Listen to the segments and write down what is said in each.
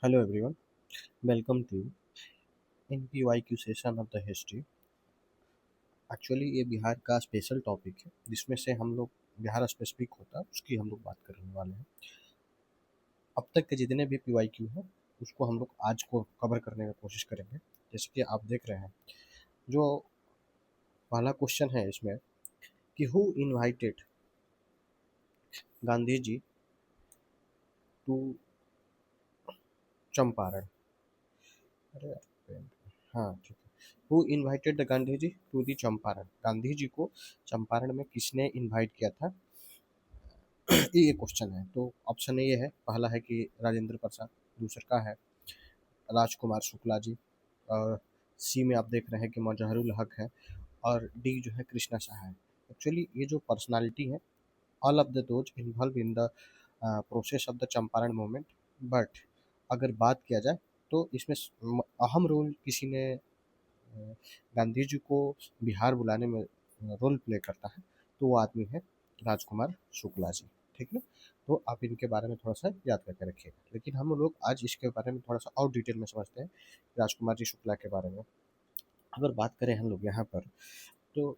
Hello everyone, welcome to NPYQ session of the history. Actually ये बिहार का special topic है जिसमें से हम लोग बिहार स्पेसिफिक होता है उसकी हम लोग बात करने वाले हैं। अब तक के जितने भी PYQ हैं उसको हम लोग आज को कवर करने की कोशिश करेंगे। जैसे कि आप देख रहे हैं, जो पहला क्वेश्चन है इसमें कि who invited Gandhi ji to Champaran. अरे यार, हाँ ठीक है। Who invited the Gandhi ji to the Champaran, Gandhi ji को चंपारण में किसने इनवाइट किया था, ये क्वेश्चन है। तो ऑप्शन ए है, पहला है कि राजेंद्र प्रसाद, दूसरा का है राजकुमार शुक्ला जी, और सी में आप देख रहे हैं कि मजहरुल हक है, और डी जो है कृष्णा शाह है। एक्चुअली ये जो पर्सनालिटी है, all of the those involve in the process of the Champaran movement, but अगर बात किया जाए तो इसमें अहम रोल किसी ने गांधी जी को बिहार बुलाने में रोल प्ले करता है, तो वो आदमी है राजकुमार शुक्ला जी। ठीक है ना? तो आप इनके बारे में थोड़ा सा याद करके रखिएगा, लेकिन हम लोग आज इसके बारे में थोड़ा सा और डिटेल में समझते हैं राजकुमार जी शुक्ला के बारे में। अगर बात करें हम लोग यहाँ पर, तो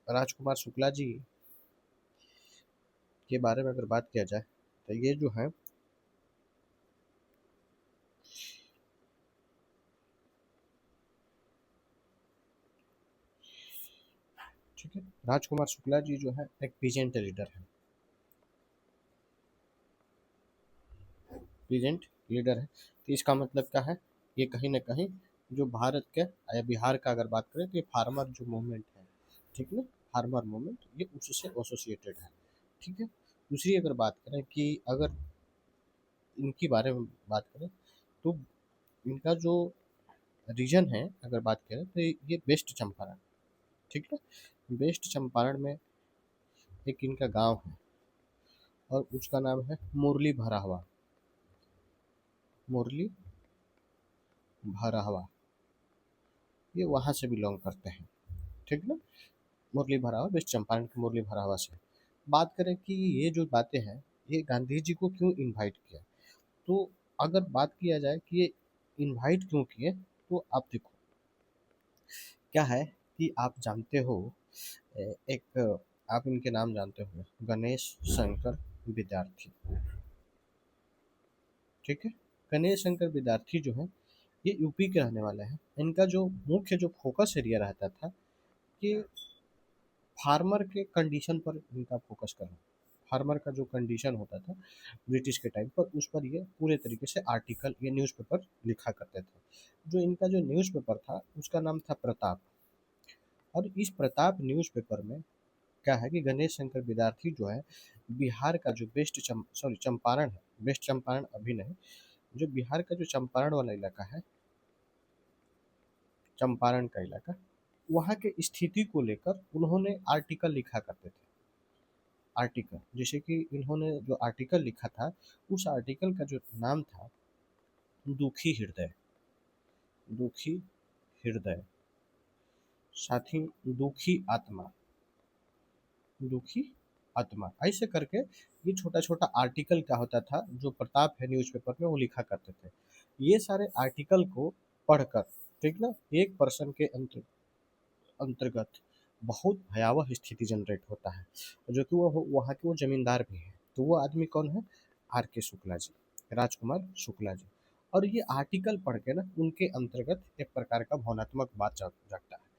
राजकुमार शुक्ला जी के बारे में अगर बात किया जाए तो ये जो है, ठीक है, राजकुमार शुक्ला जी जो है एक पीजेंट लीडर है, पीजेंट लीडर है। तो इसका मतलब क्या है, ये कहीं ना कहीं जो भारत के या बिहार का अगर बात करें तो ये फार्मर जो मूवमेंट है, ठीक है ना, फार्मर मूवमेंट ये उससे एसोसिएटेड है। ठीक है। दूसरी अगर बात करें कि अगर इनके बारे में बात करें, तो इनका जो रीजन है अगर बात करें तो ये वेस्ट चंपारण, ठीक है। वेस्ट चंपारण में एक इनका गांव है और उसका नाम है मुरली भराहवा, मुरली भराहवा, ये वहाँ से बिलोंग करते हैं। ठीक ना, मुरली भरावा, वेस्ट चंपारण के मुरली भरावा से। बात करें कि ये जो बातें हैं, ये गांधी जी को क्यों इनवाइट किया, तो अगर बात किया जाए कि ये इनवाइट क्यों किए, तो आप देखो क्या है कि आप जानते हो, एक आप इनके नाम जानते हो, गणेश शंकर विद्यार्थी। ठीक है। गणेश शंकर विद्यार्थी जो है ये यूपी के रहने वाले हैं। इनका जो मुख्य जो फोकस एरिया रहता था कि फार्मर के कंडीशन पर इनका फोकस करना। फार्मर का जो कंडीशन होता था ब्रिटिश के टाइम पर, उस पर ये पूरे तरीके से आर्टिकल, ये न्यूज़पेपर लिखा करते थे। जो इनका जो न्यूज़पेपर था उसका नाम था प्रताप, और इस प्रताप न्यूज़पेपर में क्या है कि गणेश शंकर विद्यार्थी जो है बिहार का जो चंपारण है, वेस्ट चंपारण अभी नहीं, जो बिहार का जो चंपारण वाला इलाका है, चंपारण का इलाका, वहाँ के स्थिति को लेकर उन्होंने आर्टिकल लिखा करते थे। आर्टिकल, जैसे कि इन्होंने जो आर्टिकल लिखा था, उस आर्टिकल का जो नाम था दुखी हृदय, दुखी हृदय, साथ ही दुखी आत्मा, दुखी आत्मा, ऐसे करके ये छोटा छोटा आर्टिकल क्या होता था जो प्रताप है न्यूज़पेपर में वो लिखा करते थे। ये सारे आर्टिकल को पढ़कर, ठीक ना, एक पर्सन के अंतर्गत बहुत भयावह स्थिति जनरेट होता है, जो कि वो वहाँ के वो जमींदार भी हैं। तो वो आदमी कौन है, RK शुक्ला जी, राजकुमार शुक्ला जी। और ये आर्टिकल पढ़ के ना उनके अंतर्गत एक प्रकार का भावनात्मक बात जागता है।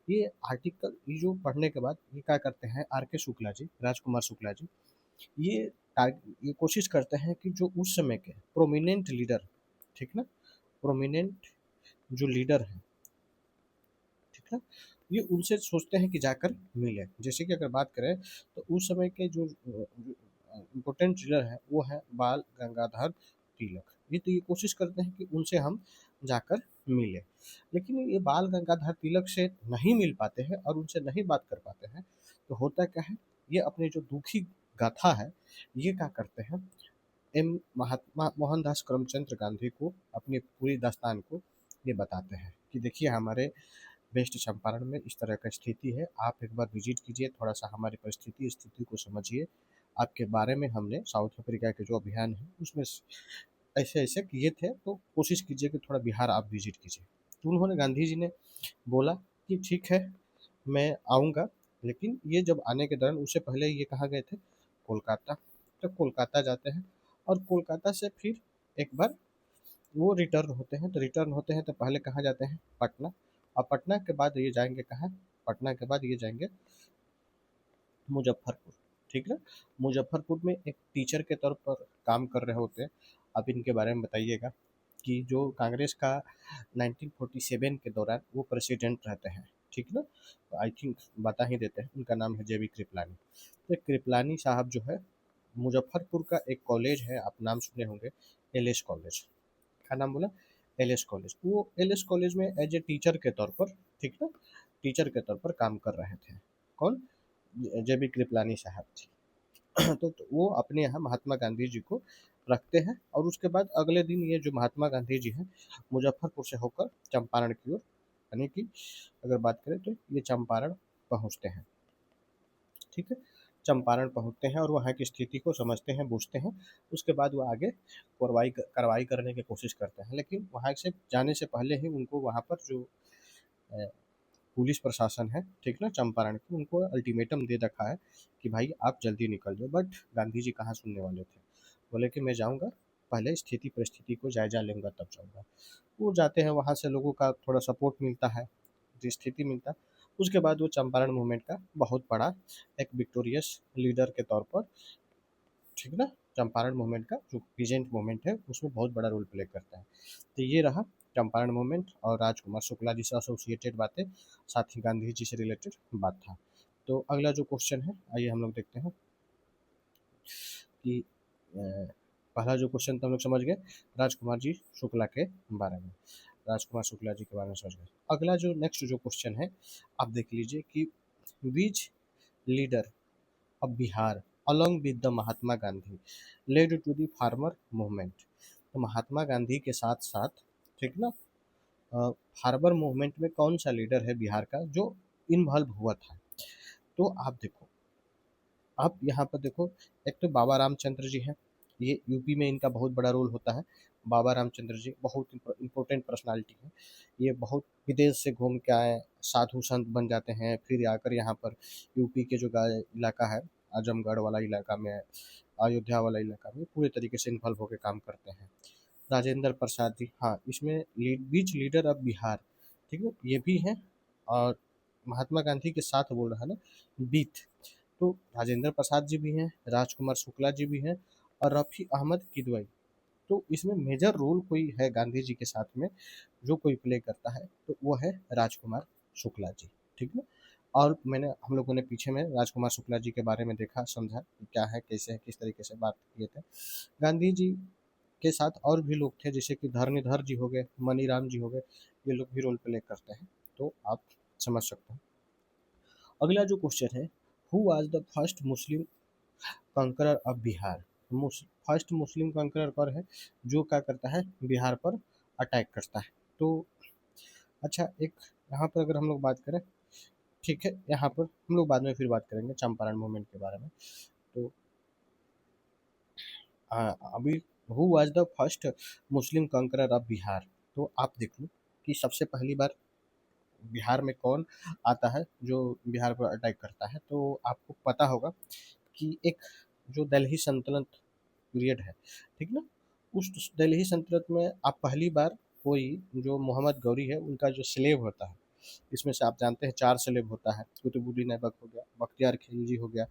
ये आर्टिकल ये जो पढ़ने के बाद ये क्या करते हैं, RK शुक्ला जी, राजकुमार शुक्ला जी, ये ये कोशिश करते हैं कि जो उस समय के प्रोमिनेंट लीडर, ठीक ना, प्रोमिनेंट जो लीडर है, ठीक है, ये उनसे सोचते हैं कि जाकर मिले। जैसे कि अगर बात करें तो उस समय के जो इम्पोर्टेंट लीडर हैं वो है बाल गंगाधर तिलक। ये तो ये कोशिश करते हैं कि उनसे हम जाकर मिले, लेकिन ये बाल गंगाधर तिलक से नहीं मिल पाते हैं और उनसे नहीं बात कर पाते हैं। तो होता क्या है, ये अपने जो दुखी गाथा है ये क्या करते हैं, महात्मा मोहनदास करमचंद गांधी को अपनी पूरी दास्तान को ये बताते हैं कि देखिए हमारे वेस्ट चंपारण में इस तरह का स्थिति है, आप एक बार विजिट कीजिए, थोड़ा सा हमारी परिस्थिति स्थिति को समझिए। आपके बारे में हमने साउथ अफ्रीका के जो अभियान है उसमें ऐसे ऐसे किए थे, तो कोशिश कीजिए कि थोड़ा बिहार आप विजिट कीजिए। तो उन्होंने, गांधी जी ने बोला कि ठीक है, मैं आऊँगा, लेकिन ये जब आने के दौरान उससे पहले ये कहाँ गए थे? कोलकाता। तो कोलकाता जाते हैं और कोलकाता से फिर एक बार वो रिटर्न होते हैं, तो रिटर्न होते हैं तो पहले कहाँ जाते हैं? पटना। और पटना के बाद ये जाएँगे कहाँ? पटना के बाद ये जाएँगे मुज़फ्फ़रपुर, ठीक है? मुज़फ्फ़रपुर में एक टीचर के तौर पर काम कर रहे होते हैं। आप इनके बारे में बताइएगा कि जो कांग्रेस का 1947 के दौरान वो प्रेसिडेंट रहते हैं, ठीक ना? तो आई थिंक बता ही देते हैं, उनका नाम है जेबी कृपलानी। तो कृपलानी साहब जो है, मुज़फ्फ़रपुर का एक कॉलेज है, आप नाम सुने होंगे, एलएस कॉलेज। क्या नाम बोला? LS college. वो एलएस कॉलेज में एज ए टीचर के तौर पर, ठीक ना, टीचर के तौर पर काम कर रहे थे। कौन? जेबी कृपलानी साहब थे। तो वो अपने यहाँ महात्मा गांधी जी को रखते हैं, और उसके बाद अगले दिन ये जो महात्मा गांधी जी हैं, मुजफ्फरपुर से होकर चंपारण की ओर, यानी कि अगर बात करें तो ये चंपारण पहुँचते हैं, ठीक है? चंपारण पहुँचते हैं और वहाँ की स्थिति को समझते हैं, बूझते हैं। उसके बाद वो आगे कार्रवाई करने की कोशिश करते हैं, लेकिन वहाँ से जाने से पहले ही उनको वहाँ पर जो अ, पुलिस प्रशासन है, ठीक ना, चंपारण की, उनको अल्टीमेटम दे रखा है कि भाई आप जल्दी निकल जाओ। बट गांधी जी कहाँ सुनने वाले थे? बोले कि मैं जाऊँगा, पहले स्थिति परिस्थिति को जायजा लूँगा तब जाऊँगा। वो जाते हैं, वहाँ से लोगों का थोड़ा सपोर्ट मिलता है, जो स्थिति मिलता है। उसके बाद वो चंपारण मूवमेंट का बहुत बड़ा एक विक्टोरियस लीडर के तौर पर, ठीक ना, चंपारण मूवमेंट का जो प्रेजेंट मूवमेंट है उसमें बहुत बड़ा रोल प्ले करता है। तो ये रहा चंपारण मूवमेंट और राजकुमार शुक्ला जी से एसोसिएटेड बातें, साथ ही गांधी जी से रिलेटेड बात था। तो अगला जो क्वेश्चन है, आइए हम लोग देखते हैं कि पहला जो क्वेश्चन तो हम लोग समझ गए राजकुमार जी शुक्ला के बारे में, राजकुमार शुक्ला जी के बारे में समझ गए। अगला जो नेक्स्ट जो क्वेश्चन है, आप देख लीजिए कि which leader of Bihar along with the Mahatma Gandhi led to the farmer movement। तो महात्मा गांधी के साथ साथ, ठीक ना, फार्मर मूवमेंट में कौन सा लीडर है बिहार का जो इन्वॉल्व हुआ था? तो आप देखो, आप यहाँ पर देखो, एक तो बाबा रामचंद्र जी हैं, ये यूपी में इनका बहुत बड़ा रोल होता है। बाबा रामचंद्र जी बहुत इम्पोर्टेंट पर्सनालिटी है। ये बहुत विदेश से घूम के आए, साधु संत बन जाते हैं, फिर आकर यहाँ पर यूपी के जो इलाका है, आजमगढ़ वाला इलाका में, अयोध्या वाला इलाका में पूरे तरीके से इन्वॉल्व होकर काम करते हैं। राजेंद्र प्रसाद जी, हाँ, इसमें बीच लीडर ऑफ बिहार, ठीक है, ये भी हैं। और महात्मा गांधी के साथ बोल रहा है ना, बीत, तो राजेंद्र प्रसाद जी भी हैं, राजकुमार शुक्ला जी भी हैं, और रफ़ी अहमद किदवई। तो इसमें मेजर रोल कोई है गांधी जी के साथ में जो कोई प्ले करता है, तो वो है राजकुमार शुक्ला जी, ठीक ना। और मैंने, हम लोगों ने पीछे में राजकुमार शुक्ला जी के बारे में देखा, समझा कि क्या है, कैसे है, किस तरीके से बात किए थे। गांधी जी के साथ और भी लोग थे, जैसे कि धरणीधर जी हो गए, मनीराम जी हो गए, ये लोग भी रोल प्ले करते हैं, तो आप समझ सकते हैं। अगला जो क्वेश्चन है, who was the first Muslim conqueror of Bihar? First Muslim conqueror कौन है जो क्या करता है, बिहार पर अटैक करता है? तो अच्छा, एक यहाँ पर अगर हम लोग बात करें, ठीक है, यहाँ पर हम लोग बाद में फिर बात करेंगे चंपारण मूवमेंट के बारे में। तो अभी who was the first Muslim conqueror of Bihar? तो आप देख लो कि सबसे पहली बार बिहार में कौन आता है जो बिहार पर अटैक करता है। तो आपको पता होगा कि एक जो दिल्ली सल्तनत पीरियड है, ठीक ना, उस दिल्ली सल्तनत में आप पहली बार कोई, जो मोहम्मद गौरी है उनका जो स्लेव होता है, इसमें से आप जानते हैं 4 स्लेव होता है, कुतुबुद्दीन ऐबक हो गया, बख्तियार खिलजी हो गया,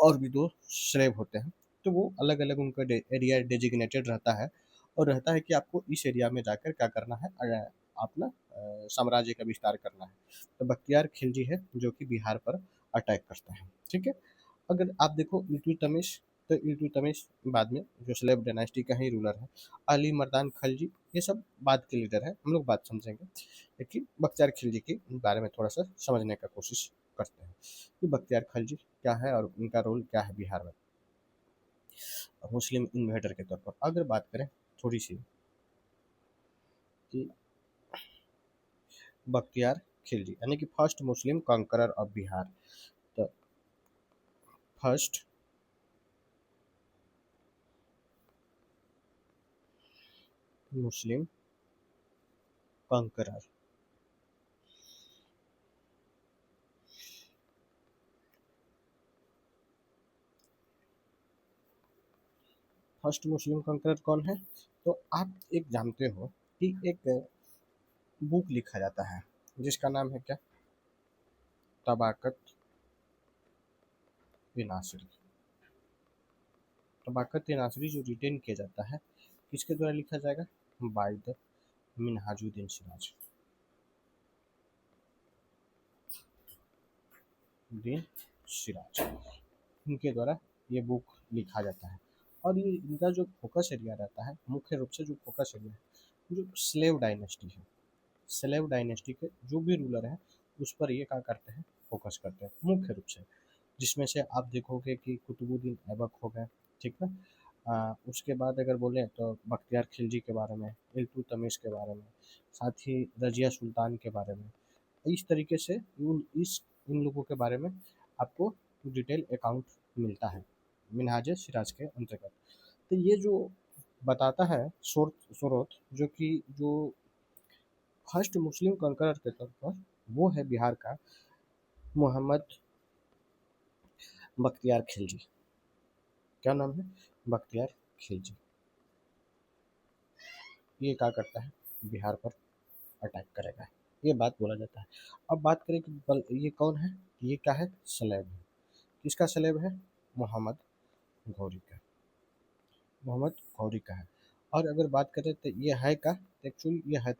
और भी 2 स्लेव होते हैं। तो वो अलग-अलग उनका एरिया डेजिग्नेटेड रहता है, और रहता है कि आपको इस एरिया में जाकर क्या करना है, अपना साम्राज्य का विस्तार करना है। तो बख्तियार खिलजी है जो कि बिहार पर अटैक करता है, ठीक है। अगर आप देखो इल्तुतमिश, तो इल्तुतमिश बाद में जो स्लेव डायनास्टी का ही रूलर है। अली मर्दान खलजी, ये सब बाद के लीडर है, हम लोग बात समझेंगे, लेकिन बख्तियार खिलजी के बारे में थोड़ा सा समझने का कोशिश करते हैं कि बख्तियार खलजी क्या है और उनका रोल क्या है बिहार में मुस्लिम इन्वेडर के तौर पर। अगर बात करें थोड़ी सी कि बख्तियार खिलजी यानी कि first Muslim conqueror of Bihar, तो first Muslim कंकरर। First Muslim conqueror कौन है? तो आप एक जानते हो कि एक बुक लिखा जाता है जिसका नाम है क्या? तबाकत नासरी। तबाकत नासरी जो रिटेन किया जाता है किसके द्वारा लिखा जाएगा? बाय द मिनहाजुद्दीन सिराज दिन सिराज, इनके द्वारा ये बुक लिखा जाता है। और ये इनका जो फोकस एरिया रहता है, मुख्य रूप से जो फोकस एरिया है, जो स्लेव डायनेस्टी है, स्लेव डायनेस्टी के जो भी रूलर हैं उस पर ये क्या करते हैं? फोकस करते हैं मुख्य रूप से। जिसमें से आप देखोगे कि कुतुबुद्दीन ऐबक हो गए, ठीक ना। उसके बाद अगर बोलें तो बख्तियार खिलजी के बारे में, इल्तुतमिश के बारे में, साथ ही रजिया सुल्तान के बारे में, इस तरीके से इन लोगों के बारे में आपको डिटेल अकाउंट मिलता है मिनहाज सिराज के अंतर्गत। तो ये जो बताता है स्रोत जो कि जो फर्स्ट मुस्लिम कंकरर के तौर पर वो है बिहार का मोहम्मद बख्तियार खिलजी। क्या नाम है? बख्तियार खिलजी। ये क्या करता है? बिहार पर अटैक करेगा, ये बात बोला जाता है। अब बात करें कि ये कौन है? ये क्या है? सलेब है। किसका सलेब है? मोहम्मद गौरी का। मोहम्मद गौरी का है। और अगर बात करें तो ये है का, एक्चुअली ये है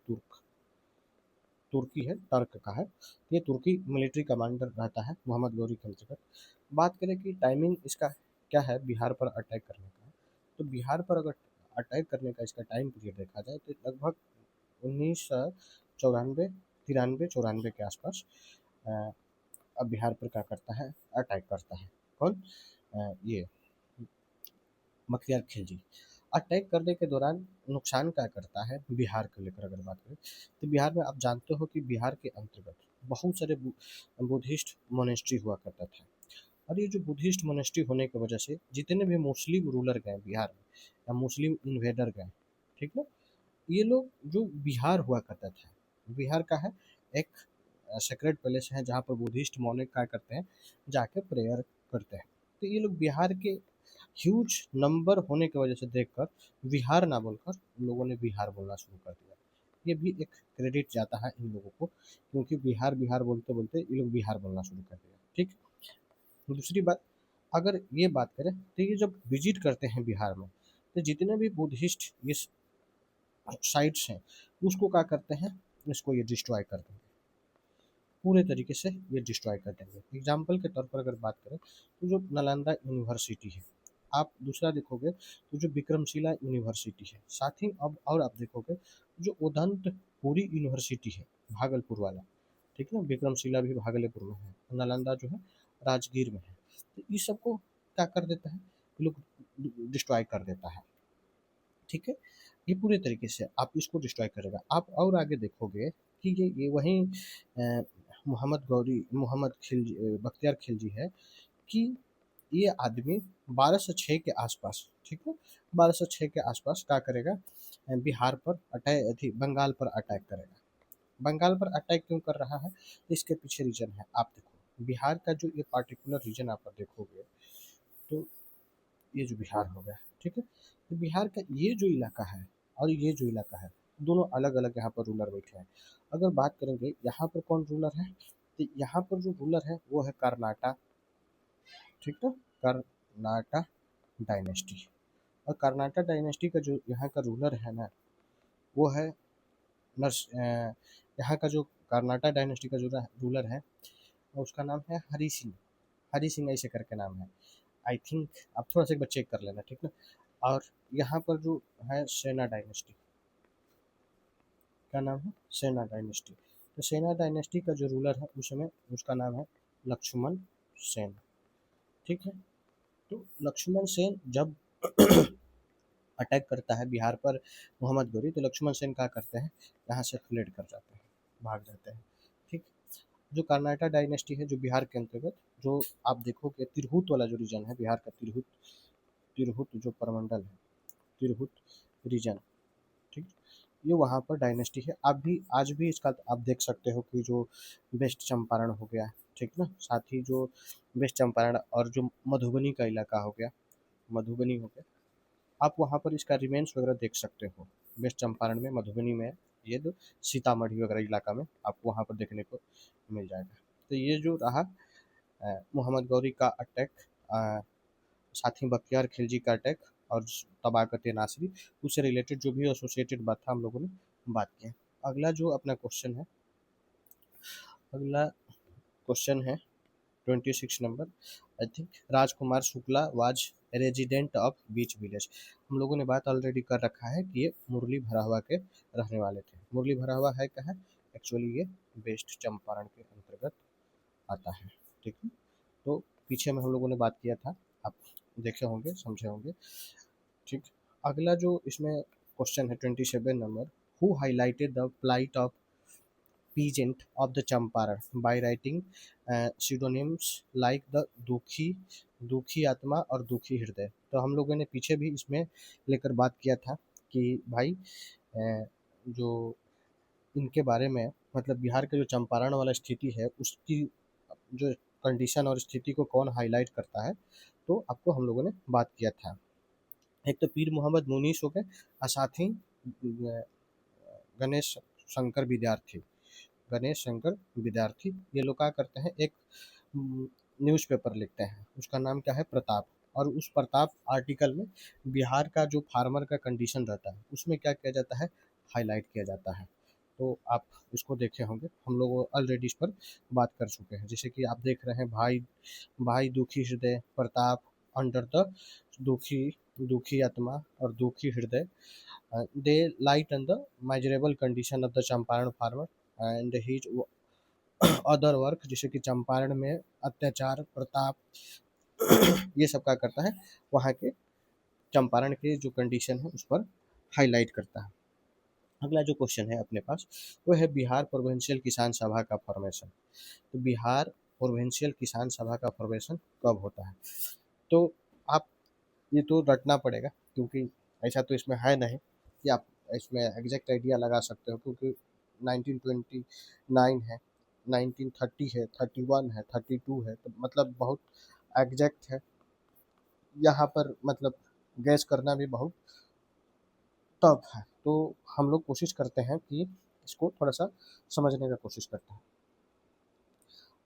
तुर्की है, टर्क का है। ये तुर्की मिलिट्री कमांडर रहता है मोहम्मद गौरी के अंतर्गत। बात करें कि टाइमिंग इसका क्या है बिहार पर अटैक करने का, तो बिहार पर अगर अटैक करने का इसका टाइम पीरियड देखा जाए तो लगभग 1994, 93, 94 के आसपास अ, अब बिहार पर क्या करता है? अटैक करता है। कौन? ये बख्तियार खिलजी। अटैक करने के दौरान नुकसान क्या करता है बिहार को लेकर अगर बात करें, तो बिहार में आप जानते हो कि बिहार के अंतर्गत बहुत सारे बुद्धिस्ट मोनेस्ट्री हुआ करता था। और ये जो बुद्धिस्ट मोनेस्ट्री होने की वजह से जितने भी मुस्लिम रूलर गए बिहार में या मुस्लिम इन्वेडर गए, ठीक ना, ये लोग जो बिहार हुआ करता था, बिहार का है एक सेक्रेट पैलेस है जहाँ पर बुद्धिस्ट मोनेक क्या करते हैं? जाके प्रेयर करते हैं। तो ये लोग बिहार के ह्यूज नंबर होने की वजह से देखकर बिहार ना बोलकर लोगों ने बिहार बोलना शुरू कर दिया। ये भी एक क्रेडिट जाता है इन लोगों को, क्योंकि बिहार बिहार बोलते बोलते ये लोग बिहार बोलना शुरू कर दिया। ठीक। दूसरी बात, अगर ये बात करें तो ये जब विजिट करते हैं बिहार में, तो जितने भी बुद्धिस्ट ये साइट्स हैं उसको क्या करते हैं? इसको ये डिस्ट्रॉय कर देंगे, पूरे तरीके से ये डिस्ट्रॉय कर देंगे। एग्जाम्पल के तौर पर अगर बात करें तो जो नालंदा यूनिवर्सिटी है, आप दूसरा देखोगे तो जो विक्रमशिला यूनिवर्सिटी है, साथ ही अब और आप देखोगे जो उदंतपुरी यूनिवर्सिटी है भागलपुर वाला, ठीक है ना, विक्रमशिला भी भागलपुर में है, नालंदा जो है राजगीर में है। तो इस सबको क्या कर देता है? ये लोग डिस्ट्रॉय कर देता है। ठीक है। ये पूरे तरीके से आप इसको डिस्ट्रॉय करेगा। आप और आगे देखोगे कि ये वहीं मोहम्मद खिलजी, बख्तियार खिलजी है कि ये आदमी 1206 के आसपास, ठीक है, 1206 के आसपास क्या करेगा? बिहार पर अटैक थी, बंगाल पर अटैक करेगा। बंगाल पर अटैक क्यों कर रहा है? इसके पीछे रीजन है। आप देखो बिहार का जो ये पार्टिकुलर रीजन आप देखोगे तो ये जो बिहार हो गया, ठीक है, तो बिहार का ये जो इलाका है और ये जो इलाका है, दोनों अलग अलग यहाँ पर रूलर बैठे हैं। अगर बात करेंगे यहाँ पर कौन रूलर है, तो यहाँ पर जो रूलर है वो है कर्नाटा, ठीक है, कर्नाटा डायनेस्टी। और कर्नाटा डायनेस्टी का जो यहाँ का रूलर है ना, वो है यहाँ का जो कर्नाटा डायनेस्टी का जो रूलर है उसका नाम है हरी सिंह। हरी सिंह ऐसे करके नाम है, आई थिंक। आप थोड़ा सा एक बार चेक कर लेना, ठीक ना। और यहाँ पर जो है सेना डायनेस्टी, क्या नाम है? सेना डायनेस्टी। तो सेना डायनेस्टी का जो रूलर है उसमें उसका नाम है लक्ष्मण सेन, ठीक है। तो लक्ष्मण सेन जब अटैक करता है बिहार पर मोहम्मद गौरी, तो लक्ष्मण सेन क्या करते हैं? यहाँ से फ्लेड कर जाते हैं, भाग जाते हैं। ठीक। जो कर्नाटा डायनेस्टी है जो बिहार के अंतर्गत, जो आप देखोगे तिरहुत वाला जो रीजन है बिहार का, तिरहुत, तिरहुत जो प्रमंडल है, तिरहुत रीजन, ठीक। ये वहाँ पर डायनेस्टी है। आप भी आज भी इसका आप देख सकते हो कि जो वेस्ट चंपारण हो गया, ठीक ना, साथ ही जो वेस्ट चंपारण और जो मधुबनी का इलाका हो गया, मधुबनी हो गया, आप वहाँ पर इसका रिमेन्स वगैरह देख सकते हो। वेस्ट चंपारण में, मधुबनी में, ये जो सीतामढ़ी वगैरह इलाका में आपको वहाँ पर देखने को मिल जाएगा। तो ये जो रहा मोहम्मद गौरी का अटैक, साथ ही बख्तियार खिलजी का अटैक और तबाकत नासरी, उससे रिलेटेड जो भी एसोसिएटेड बात था हम लोगों ने बात किया। अगला जो अपना क्वेश्चन है, अगला क्वेश्चन है 26 number. I think Rajkumar Shukla was resident of beach village. हम लोगों ने बात ऑलरेडी कर रखा है कि ये मुरली भरावा के रहने वाले थे। मुरली भरावा है क्या है, एक्चुअली ये वेस्ट चंपारण के अंतर्गत आता है, ठीक है। तो पीछे में हम लोगों ने बात किया था, आप देखे होंगे, समझे होंगे, ठीक। अगला जो इसमें क्वेश्चन है 27 number, who highlighted the plight of peasant of the Champaran by writing pseudonyms like the दुखी, दुखी आत्मा और दुखी हृदय। तो हम लोगों ने पीछे भी इसमें लेकर बात किया था कि भाई जो इनके बारे में, मतलब बिहार का जो चंपारण वाला स्थिति है उसकी जो कंडीशन और स्थिति को कौन हाईलाइट करता है, तो आपको हम लोगों ने बात किया था। एक तो पीर मोहम्मद मुनीस हो गए और साथ ही गणेश शंकर विद्यार्थी, गणेश शंकर विद्यार्थी, ये लोग क्या करते हैं, एक न्यूज़पेपर लिखते हैं, उसका नाम क्या है, प्रताप। और उस प्रताप आर्टिकल में बिहार का जो फार्मर का कंडीशन रहता है उसमें क्या किया जाता है, हाईलाइट किया जाता है। तो आप इसको देखे होंगे, हम लोग ऑलरेडी इस पर बात कर चुके हैं। जैसे कि आप देख रहे हैं, भाई भाई दुखी हृदय प्रताप, अंडर द दुखी, दुखी आत्मा और दुखी हृदय, they light on the miserable condition of the Champaran farmer and his other work, जैसे कि चंपारण में अत्याचार, प्रताप, ये सब क्या करता है, वहाँ के चंपारण के जो कंडीशन है उस पर हाईलाइट करता है। अगला जो क्वेश्चन है अपने पास वो है बिहार प्रोविंशियल किसान सभा का फॉर्मेशन। तो बिहार प्रोविंशियल किसान सभा का फॉर्मेशन कब होता है, तो आप ये तो रटना पड़ेगा, क्योंकि ऐसा तो इसमें है नहीं कि आप इसमें एग्जैक्ट आइडिया लगा सकते हो, क्योंकि 1929 है, 1930 है, 31 है, 32 है, तो मतलब बहुत एग्जैक्ट है। यहाँ पर मतलब गैस करना भी बहुत टफ है। तो हम लोग कोशिश करते हैं कि इसको थोड़ा सा समझने का कोशिश करते हैं।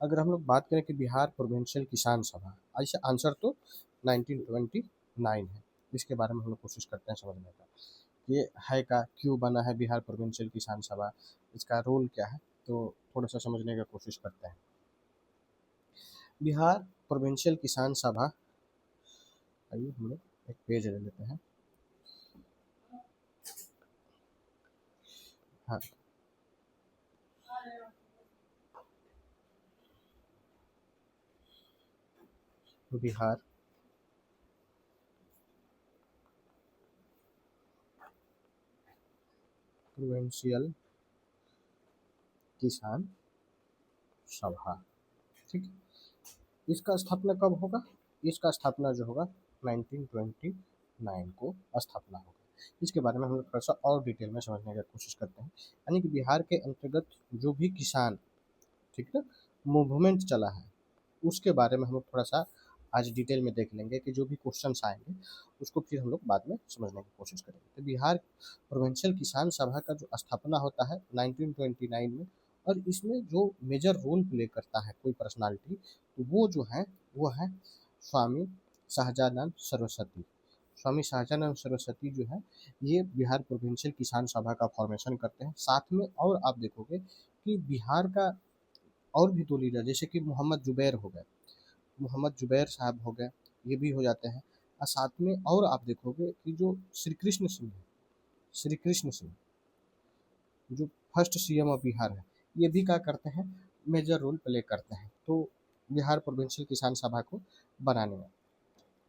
अगर हम लोग बात करें कि बिहार प्रोविंशियल किसान सभा, ऐसे आंसर तो 1929 है। इसके बारे में हम लोग कोशिश करते हैं समझने का, ये है का, क्यों बना है बिहार प्रोविंशियल किसान सभा, इसका रोल क्या है, तो थोड़ा सा समझने का कोशिश करते हैं। बिहार प्रोविंशियल किसान सभा, आइए हम लोग एक पेज ले लेते हैं। हाँ, बिहार प्रोविंशियल किसान सभा, ठीक है। इसका स्थापना कब होगा, इसका स्थापना जो होगा 1929 को स्थापना होगा। इसके बारे में हम लोग थोड़ा सा और डिटेल में समझने की कोशिश करते हैं। यानी कि बिहार के अंतर्गत जो भी किसान, ठीक है, मूवमेंट चला है उसके बारे में हम लोग थोड़ा सा आज डिटेल में देख लेंगे कि जो भी क्वेश्चंस आएंगे उसको फिर हम लोग बाद में समझने की कोशिश करेंगे। तो बिहार प्रोविंशियल किसान सभा का जो स्थापना होता है 1929 में, और इसमें जो मेजर रोल प्ले करता है कोई पर्सनालिटी, तो वो जो है वो है स्वामी शाहजानंद सरस्वती। स्वामी शाहजानंद सरस्वती जो है ये बिहार प्रोविंशियल किसान सभा का फॉर्मेशन करते हैं। साथ में और आप देखोगे कि बिहार का और भी दो लीडर, जैसे कि मोहम्मद जुबैर हो गए, मोहम्मद जुबैर साहब हो गए, ये भी हो जाते हैं। और साथ में और आप देखोगे कि जो श्री कृष्ण सिंह है, श्री कृष्ण सिंह जो फर्स्ट सीएम ऑफ बिहार है, ये भी क्या करते हैं, मेजर रोल प्ले करते हैं तो बिहार प्रोविंशियल किसान सभा को बनाने में।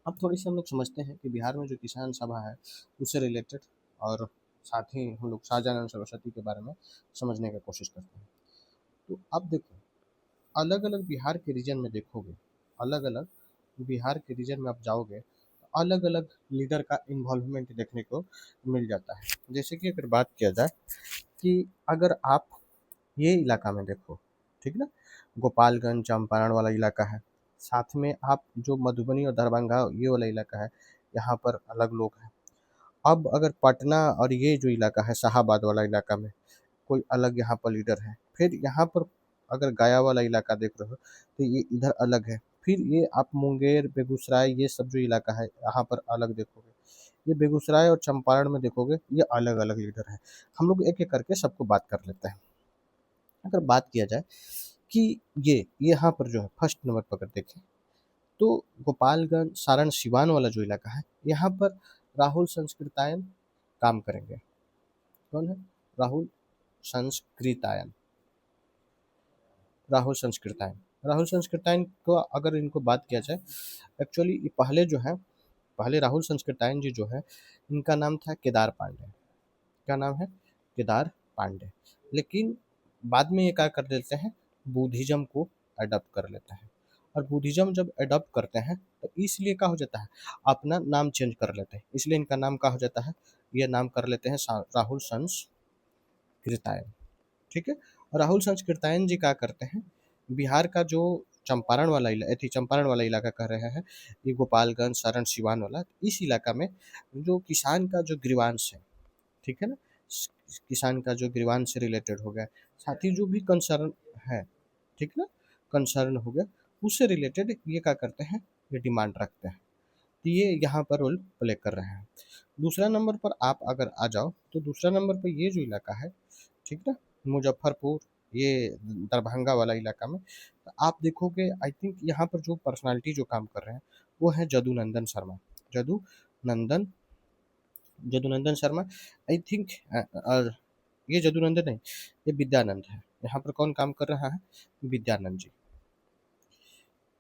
अब थोड़ी सी हम लोग समझते हैं कि बिहार में जो किसान सभा है उससे रिलेटेड, और साथ ही हम लोग शाहजानंद सरस्वती के बारे में समझने की कोशिश करते हैं। तो अब देखो, अलग अलग बिहार के रीजन में देखोगे, अलग अलग बिहार के रीजन में आप जाओगे, अलग अलग लीडर का इन्वॉल्वमेंट देखने को मिल जाता है। जैसे कि अगर बात किया जाए कि अगर आप ये इलाका में देखो, ठीक ना, गोपालगंज चंपारण वाला इलाका है, साथ में आप जो मधुबनी और दरभंगा ये वाला इलाका है, यहाँ पर अलग लोग हैं। अब अगर पटना और ये जो इलाका है शाहाबाद वाला इलाका में कोई अलग यहाँ पर लीडर है। फिर यहाँ पर अगर गया वाला इलाका देख रहे हो तो ये इधर अलग है। फिर ये आप मुंगेर बेगूसराय ये सब जो इलाका है यहाँ पर अलग देखोगे। ये बेगूसराय और चंपारण में देखोगे ये अलग अलग लीडर है। हम लोग एक एक करके सबको बात कर लेते हैं। अगर बात किया जाए कि ये यहाँ पर जो है फर्स्ट नंबर पर अगर देखें तो गोपालगंज सारण सिवान वाला जो इलाका है यहाँ पर राहुल संस्कृतायन काम करेंगे। कौन है? राहुल संस्कृतायन। राहुल संस्कृतायन। राहुल संस्कृतायन को अगर इनको बात किया जाए, एक्चुअली पहले जो है, पहले राहुल संस्कृतायन जी जो है इनका नाम था केदार पांडे। क्या नाम है? केदार पांडे। लेकिन बाद में ये क्या कर देते हैं, बुद्धिज्म को अडॉप्ट कर लेते हैं। और बुद्धिज्म जब अडॉप्ट करते हैं तो इसलिए क्या हो जाता है, अपना नाम चेंज कर लेते हैं। इसलिए इनका नाम क्या हो जाता है, ये नाम कर लेते हैं राहुल संस्कृतायन। ठीक है। और राहुल संस्कृतायन जी क्या करते हैं, बिहार का जो चंपारण वाला चंपारण वाला इलाका कह रहे हैं, ये गोपालगंज सारण सिवान वाला, इस इलाका में जो किसान का जो ग्रीवांश है, ठीक है ना, किसान का जो ग्रीवांश से रिलेटेड हो गया, साथ ही जो भी कंसर्न है, ठीक ना, कंसर्न हो गया, उससे रिलेटेड ये क्या करते हैं, ये डिमांड रखते हैं। तो ये यहाँ पर रोल प्ले कर रहे हैं। दूसरा नंबर पर आप अगर आ जाओ तो दूसरा नंबर पर ये जो इलाका है, ठीक ना, मुजफ्फरपुर, ये दरभंगा वाला इलाका में, तो आप देखोगे आई थिंक यहाँ पर जो पर्सनालिटी जो काम कर रहे हैं वो है जदुनंदन शर्मा। Jadunandan Jadunandan Sharma I think. ये जदुनंदन नहीं, ये विद्यानंद है। यहाँ पर कौन काम कर रहा है? विद्यानंद जी।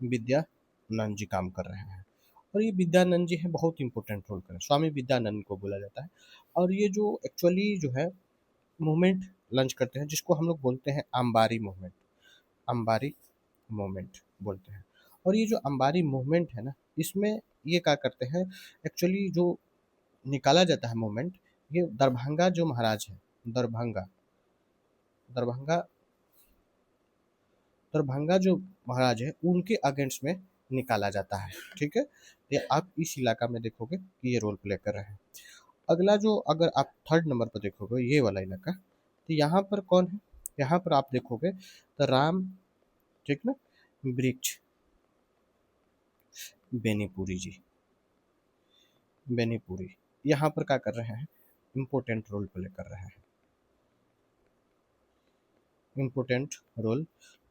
विद्यानंद जी काम कर रहे हैं। और ये विद्यानंद जी है बहुत इंपॉर्टेंट रोल कर रहे हैं, स्वामी विद्यानंद को बोला जाता है। और ये जो एक्चुअली जो है मूवमेंट लॉन्च करते हैं जिसको हम लोग बोलते हैं अंबारी मूवमेंट। अंबारी मूवमेंट बोलते हैं। और ये जो अंबारी मूवमेंट है ना, इसमें ये क्या करते हैं, एक्चुअली जो निकाला जाता है मूवमेंट, ये दरभंगा जो महाराज है, दरभंगा दरभंगा दरभंगा जो महाराज है उनके अगेंस्ट में निकाला जाता है। ठीक है। ये आप इस इलाका में देखोगे कि ये रोल प्ले कर रहे हैं। अगला जो अगर आप थर्ड नंबर पर देखोगे ये वाला इलाका, तो यहाँ पर कौन है, यहाँ पर आप देखोगे तो राम, ठीक ना, वृक्ष बेनीपुरी जी। बेनीपुरी यहाँ पर क्या कर रहे हैं, इम्पोर्टेंट रोल प्ले कर रहे हैं, इम्पोर्टेंट रोल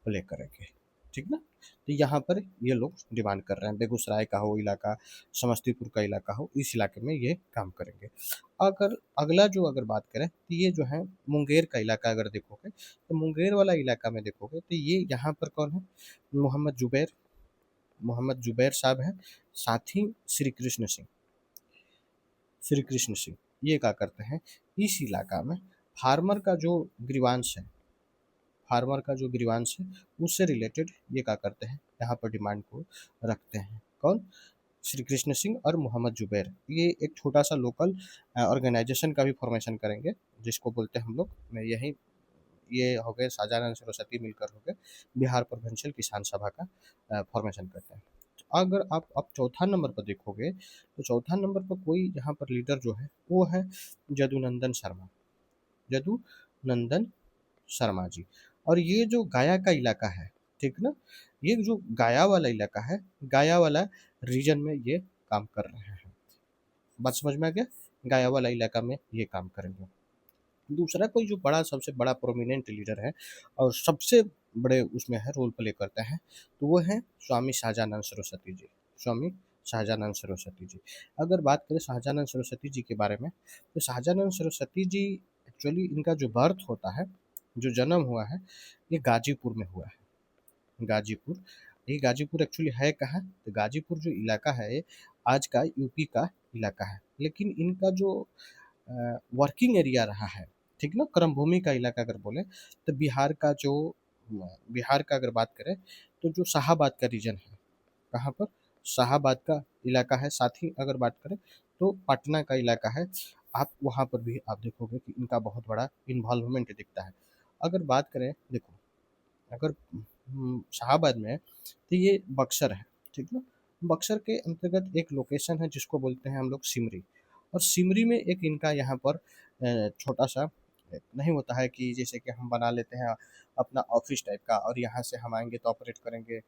प्ले करेंगे। ठीक ना। तो यहाँ पर ये लोग डिमांड कर रहे हैं, बेगूसराय का हो इलाका, समस्तीपुर का इलाका हो, इस इलाके में ये काम करेंगे। अगर अगला जो अगर बात करें तो ये जो है मुंगेर का इलाका अगर देखोगे तो मुंगेर वाला इलाका में देखोगे तो ये यहाँ पर कौन है, मोहम्मद जुबैर, मोहम्मद जुबैर साहब हैं। साथ ही श्री कृष्ण सिंह, श्री कृष्ण सिंह ये क्या करते हैं, इस इलाका में फार्मर का जो ग्रीवांश है, फार्मर का जो ग्रीवांश है उससे रिलेटेड ये क्या करते हैं, यहाँ पर डिमांड को रखते हैं। कौन? श्री कृष्ण सिंह और मोहम्मद जुबैर। ये एक छोटा सा लोकल ऑर्गेनाइजेशन का भी फॉर्मेशन करेंगे जिसको बोलते हैं हम लोग, मैं यही, ये हो गए शाहजानंद सरस्वती मिलकर हो गए बिहार प्रोविंशियल किसान सभा का फॉर्मेशन करते हैं। अगर आप चौथा नंबर पर देखोगे तो चौथा नंबर पर कोई यहाँ पर लीडर जो है वो है जदुनंदन शर्मा। जदुनंदन शर्मा जी। और ये जो गया का इलाका है, ठीक ना, ये जो गया वाला इलाका है, गया वाला रीजन में ये काम कर रहे हैं। बात समझ में आ गया? गया वाला इलाका में ये काम करेंगे। दूसरा कोई जो बड़ा सबसे बड़ा प्रोमिनेंट लीडर है और सबसे बड़े उसमें है रोल प्ले करते हैं, तो वो है स्वामी शाहजानंद सरस्वती जी। स्वामी शाहजानंद सरस्वती जी। अगर बात करें शाहजानंद सरस्वती जी के बारे में, तो शाहजानंद सरस्वती जी एक्चुअली इनका जो बर्थ होता है, जो जन्म हुआ है, ये गाजीपुर में हुआ है। गाजीपुर। ये गाजीपुर एक्चुअली है कहाँ, तो गाजीपुर जो इलाका है ये आज का यूपी का इलाका है। लेकिन इनका जो वर्किंग एरिया रहा है, ठीक ना, कर्म भूमि का इलाका अगर बोले तो बिहार का जो, बिहार का अगर बात करें तो जो शाहाबाद का रीजन है, कहाँ पर, शाहाबाद का इलाका है, साथ ही अगर बात करें तो पटना का इलाका है। आप वहाँ पर भी आप देखोगे कि इनका बहुत बड़ा इन्वॉल्वमेंट दिखता है। अगर बात करें, देखो, अगर शाहाबाद में है तो ये बक्सर है, ठीक ना। बक्सर के अंतर्गत एक लोकेशन है जिसको बोलते हैं हम लोग सिमरी। और सिमरी में एक इनका यहाँ पर छोटा सा नहीं होता है कि जैसे कि हम बना लेते हैं अपना ऑफिस टाइप का, और यहाँ से हम आएंगे तो ऑपरेट करेंगे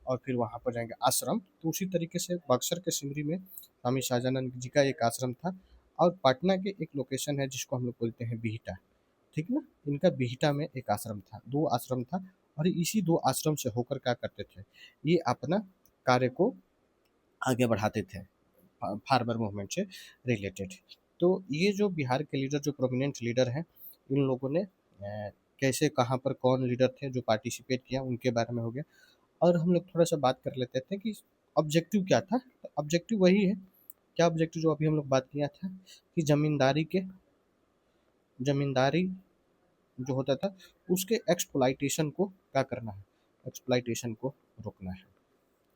और फिर वहाँ पर जाएंगे आश्रम, तो उसी तरीके से बक्सर के सिमरी में स्वामी शाहजानंद जी का एक आश्रम था। और पटना के एक लोकेशन है जिसको हम लोग बोलते हैं बिहटा, ठीक ना। इनका बिहटा में एक आश्रम था, दो आश्रम था। और इसी दो आश्रम से होकर क्या करते थे, ये अपना कार्य को आगे बढ़ाते थे, फार्मर मूवमेंट से रिलेटेड। तो ये जो बिहार के लीडर, जो प्रोमिनेंट लीडर हैं, इन लोगों ने कैसे, कहाँ पर कौन लीडर थे जो पार्टिसिपेट किया, उनके बारे में हो गया। और हम लोग थोड़ा सा बात कर लेते थे कि ऑब्जेक्टिव क्या था। तो ऑब्जेक्टिव वही है, क्या ऑब्जेक्टिव जो अभी हम लोग बात किया था, कि जमींदारी जो होता था उसके एक्सप्लॉइटेशन को क्या करना है, एक्सप्लॉइटेशन को रोकना है,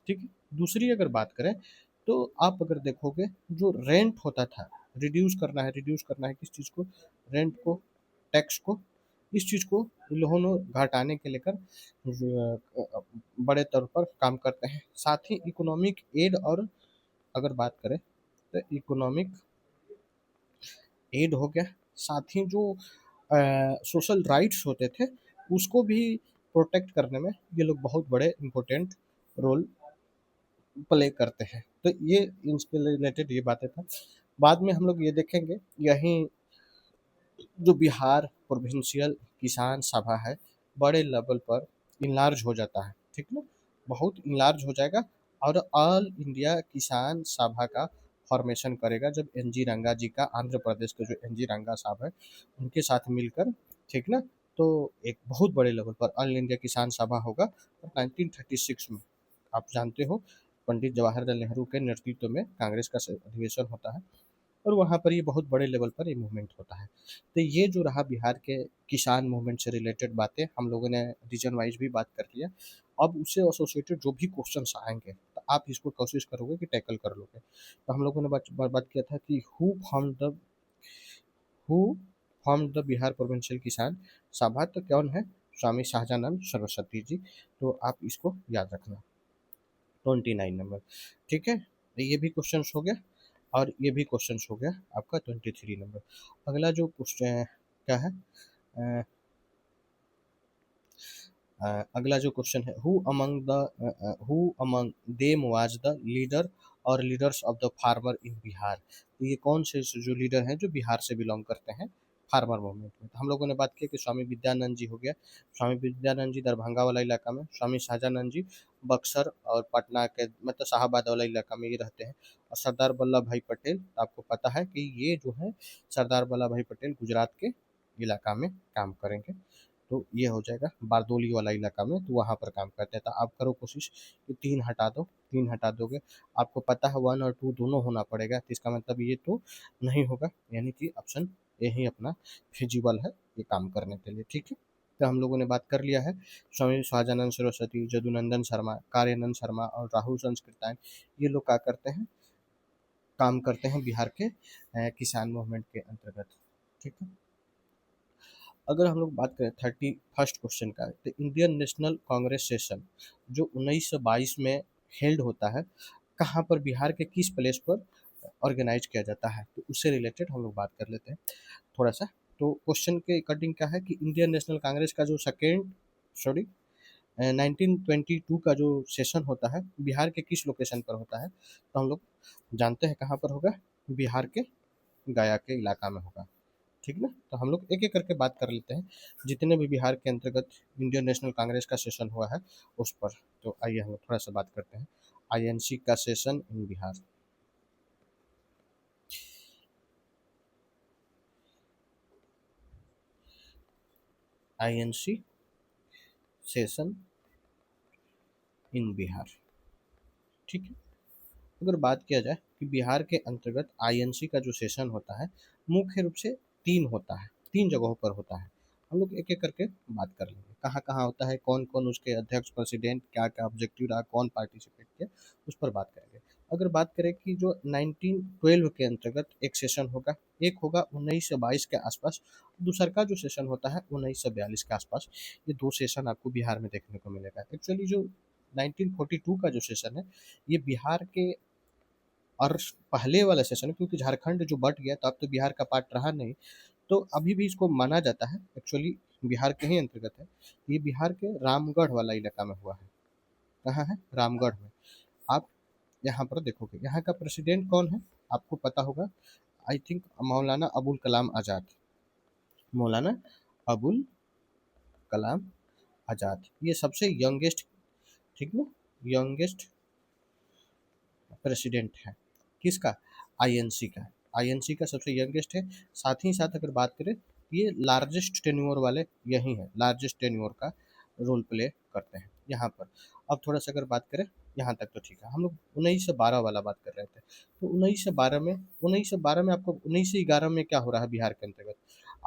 ठीक है। दूसरी अगर बात करें तो आप अगर देखोगे, जो रेंट होता था, रिड्यूस करना है किस चीज़ को, रेंट को, टैक्स को। इस चीज़ को इन लोगों ने घटाने के लेकर बड़े तौर पर काम करते हैं। साथ ही इकोनॉमिक एड, और अगर बात करें तो इकोनॉमिक एड हो गया, साथ ही जो सोशल राइट्स होते थे उसको भी प्रोटेक्ट करने में ये लोग बहुत बड़े इम्पोर्टेंट रोल प्ले करते हैं। तो ये इनसे रिलेटेड ये बातें था। बाद में हम लोग ये देखेंगे, यहीं जो बिहार प्रोविंशियल किसान सभा है, बड़े लेवल पर इनलार्ज हो जाता है, ठीक ना, बहुत इनलार्ज हो जाएगा। और ऑल इंडिया किसान सभा का फॉर्मेशन करेगा, जब एन जी रंगा जी का, आंध्र प्रदेश के जो एन जी रंगा साहब है, उनके साथ मिलकर, ठीक ना। तो एक बहुत बड़े लेवल पर ऑल इंडिया किसान सभा होगा। और 1936 में आप जानते हो, पंडित जवाहरलाल नेहरू के नेतृत्व में कांग्रेस का अधिवेशन होता है, और वहाँ पर ये बहुत बड़े लेवल पर ये मूवमेंट होता है। तो ये जो रहा बिहार के किसान मूवमेंट से रिलेटेड बातें, हम लोगों ने रीजन वाइज भी बात कर लिया। अब उससे एसोसिएटेड जो भी क्वेश्चंस आएंगे तो आप इसको कोशिश करोगे कि टैकल कर लोगे। तो हम लोगों ने बात किया था कि who form the Bihar provincial किसान सभा, तो कौन है, स्वामी शाहजानंद सरस्वती जी। तो आप इसको याद रखना, 29 नंबर, ठीक है। तो ये भी क्वेश्चन हो गया, और ये भी क्वेश्चन हो गया आपका 23 नंबर। अगला जो क्वेश्चन क्या है, अ, अगला जो क्वेश्चन है, who among them was the leader और leaders of the farmer in Bihar. तो ये कौन से जो लीडर हैं जो बिहार से बिलोंग करते हैं फार्मर मूवमेंट में। तो हम लोगों ने बात की कि स्वामी विद्यानंद जी हो गया, स्वामी विद्यानंद जी दरभंगा वाला इलाका में, स्वामी शाहजानंद जी बक्सर और पटना के मतलब शाहाबाद वाला इलाका में ये रहते हैं। और सरदार वल्लभ भाई पटेल, आपको पता है कि ये जो है सरदार वल्लभ भाई पटेल गुजरात के इलाका में काम करेंगे। तो ये हो जाएगा बारदोली वाला इलाका में, तो वहाँ पर काम करते हैं। तो आप करो कोशिश कि 3 हटा दो, 3 हटा दोगे, आपको पता है 1 और 2 दोनों होना पड़ेगा, तो इसका मतलब ये तो नहीं होगा, यानी कि ऑप्शन ए ही अपना फिजिबल है ये काम करने के लिए, ठीक है। तो हम लोगों ने बात कर लिया है, स्वामी शाहजानंद सरस्वती, जदुनंदन शर्मा, कार्यानंद शर्मा और राहुल संस्कृतायन, ये लोग क्या करते हैं, काम करते हैं बिहार के किसान मूवमेंट के अंतर्गत, ठीक है। अगर हम लोग बात करें 31st क्वेश्चन का, तो इंडियन नेशनल कांग्रेस सेशन जो 1922 में हेल्ड होता है, कहाँ पर, बिहार के किस प्लेस पर ऑर्गेनाइज किया जाता है, तो उससे रिलेटेड हम लोग बात कर लेते हैं थोड़ा सा। तो क्वेश्चन के अकॉर्डिंग क्या है कि इंडियन नेशनल कांग्रेस का जो सेकेंड, सॉरी, 1922 का जो सेशन होता है बिहार के किस लोकेशन पर होता है, तो हम लोग जानते हैं कहाँ पर होगा, बिहार के गया के इलाका में होगा, ठीक ना। तो हम लोग एक एक करके बात कर लेते हैं, जितने भी बिहार के अंतर्गत इंडियन नेशनल कांग्रेस का सेशन हुआ है उस पर। तो आइए हम लोग थोड़ा सा बात करते हैं, आईएनसी का session in Bihar. INC session in Bihar, ठीक है। अगर बात किया जाए कि बिहार के अंतर्गत आईएनसी का जो सेशन होता है, मुख्य रूप से 3 होता है, 3 जगहों पर होता है। हम लोग एक एक करके बात कर लेंगे, कहाँ कहाँ होता है, कौन कौन उसके अध्यक्ष, प्रेसिडेंट, क्या क्या ऑब्जेक्टिव रहा, कौन पार्टिसिपेट किया, उस पर बात करेंगे। अगर बात करें कि जो 1912 के अंतर्गत एक सेशन होगा, एक होगा 1922 के आसपास, दूसर का जो सेशन होता है 1942 के आसपास। ये दो सेशन आपको बिहार में देखने को मिलेगा। एक्चुअली जो 1942 का जो सेशन है, ये बिहार के और पहले वाला सेशन है, क्योंकि झारखंड जो बट गया तो अब तो बिहार का पार्ट रहा नहीं, तो अभी भी इसको माना जाता है, एक्चुअली बिहार के ही अंतर्गत है। ये बिहार के रामगढ़ वाला इलाका में हुआ है। कहाँ है? रामगढ़ में। आप यहाँ पर देखोगे, यहाँ का प्रेसिडेंट कौन है आपको पता होगा, आई थिंक मौलाना अबुल कलाम आज़ाद। मौलाना अबुल कलाम आज़ाद, ये सबसे यंगेस्ट, ठीक ना, यंगेस्ट प्रेसिडेंट है। किसका? आईएनसी का। आईएनसी का सबसे यंगेस्ट है। साथ ही साथ अगर बात करें, ये लार्जेस्ट टेन्योर वाले यही हैं, लार्जेस्ट टेन्योर का रोल प्ले करते हैं यहाँ पर। अब थोड़ा सा अगर बात करें, यहाँ तक तो ठीक है। हम लोग 1912 वाला बात कर रहे थे, तो 1912 में आपको 1911 में क्या हो रहा है बिहार के अंतर्गत,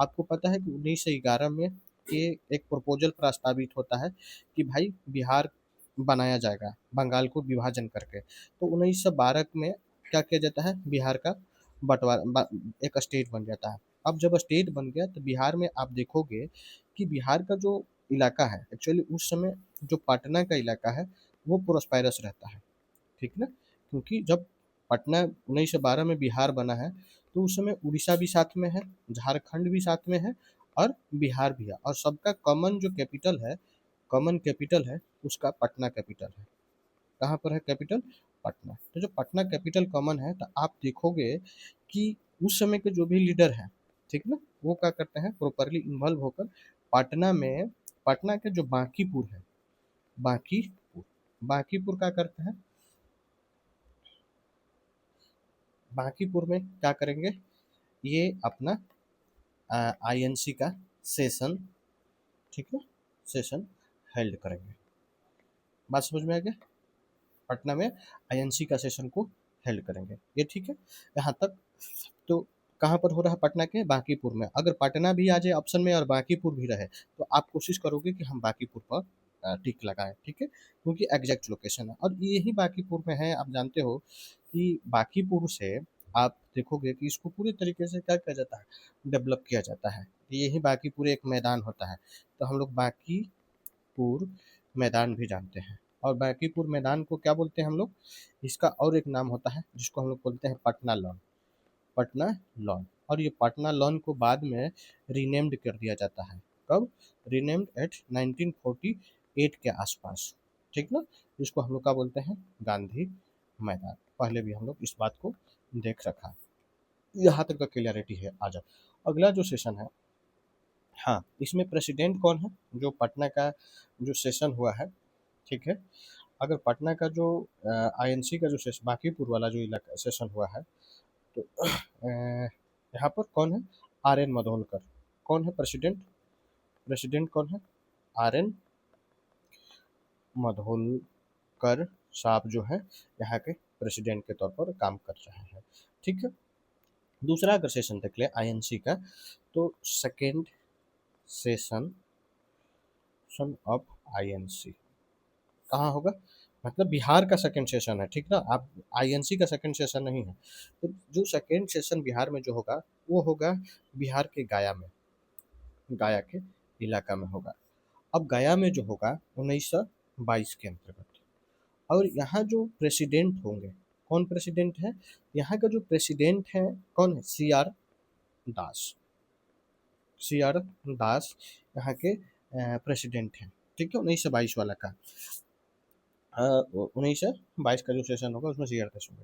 आपको पता है कि 1911 में ये एक प्रपोजल प्रस्तावित होता है कि भाई बिहार बनाया जाएगा बंगाल को विभाजन करके। तो 1912 में क्या किया जाता है, बिहार का एक स्टेट बन जाता है। अब जब स्टेट बन गया तो बिहार में आप देखोगे कि बिहार का जो इलाका है, एक्चुअली उस समय जो पटना का इलाका है वो प्रोस्पेरस रहता है, ठीक ना, क्योंकि जब पटना 1912 में बिहार बना है तो उस समय उड़ीसा भी साथ में है, झारखंड भी साथ में है और बिहार भी है, और सबका कॉमन जो कैपिटल है, कॉमन कैपिटल है उसका पटना कैपिटल है। कहाँ पर है कैपिटल? पटना। तो जो पटना कैपिटल कॉमन है, तो आप देखोगे कि उस समय के जो भी लीडर हैं, ठीक ना, वो क्या करते हैं, प्रॉपरली इन्वॉल्व होकर पटना में, पटना के जो बांकीपुर है, बांकीपुर, बांकीपुर क्या करते हैं, बांकीपुर में क्या करेंगे, ये अपना आईएनसी का सेशन, ठीक है, सेशन हेल्ड करेंगे। बात समझ में आ गया? पटना में आईएनसी का सेशन को हेल्ड करेंगे, ये ठीक है यहाँ तक। तो कहाँ पर हो रहा है? पटना के बांकीपुर में। अगर पटना भी आ जाए ऑप्शन में और बांकीपुर भी रहे, तो आप कोशिश करोगे कि हम बांकीपुर पर टिक लगाएं, ठीक है, क्योंकि एग्जैक्ट लोकेशन है और यही बांकीपुर में है। आप जानते हो कि बांकीपुर से आप देखोगे कि इसको पूरी तरीके से क्या किया जाता है, डेवलप किया जाता है। यही बांकीपुर एक मैदान होता है, तो हम लोग बांकीपुर मैदान भी जानते हैं। और बांकीपुर मैदान को क्या बोलते हैं हम लोग, इसका और एक नाम होता है जिसको हम लोग बोलते हैं पटना लॉन, पटना लॉन। और ये पटना लॉन को बाद में रीनेम्ड कर दिया जाता है। कब? रीनेम्ड एट 1948 के आसपास, ठीक ना, जिसको हम लोग क्या बोलते हैं, गांधी मैदान। पहले भी हम लोग इस बात को देख रखा है। यहाँ तक का क्लियरिटी है। आ जाओ अगला जो सेशन है, हाँ, इसमें प्रेसिडेंट कौन है, जो पटना का जो सेशन हुआ है, ठीक है। अगर पटना का जो आईएनसी का जो सेशन, बांकीपुर वाला जो इलाका सेशन हुआ है, तो यहाँ पर कौन है, आर एन मधोलकर। कौन है प्रेसिडेंट? प्रेसिडेंट कौन है? आर एन मधोलकर साहब जो है यहाँ के प्रेसिडेंट के तौर पर काम कर रहे हैं, ठीक है। दूसरा अगर सेशन देख ले आईएनसी का, तो second session son of INC कहाँ होगा, मतलब बिहार का सेकंड सेशन है, ठीक ना, आप आईएनसी का सेकंड सेशन नहीं है। तो जो सेकंड सेशन बिहार में जो होगा वो होगा बिहार के गया में, गया के इलाका में होगा। अब गया में जो होगा 1922 के अंतर्गत। और यहाँ जो प्रेसिडेंट होंगे, कौन प्रेसिडेंट है यहाँ का? जो प्रेसिडेंट है कौन है? सी आर दास। सी आर दास यहाँ के प्रेसिडेंट हैं, ठीक है, 1922 वाला का। 1922 का जो सेशन होगा उसमें सीआर दास होंगे।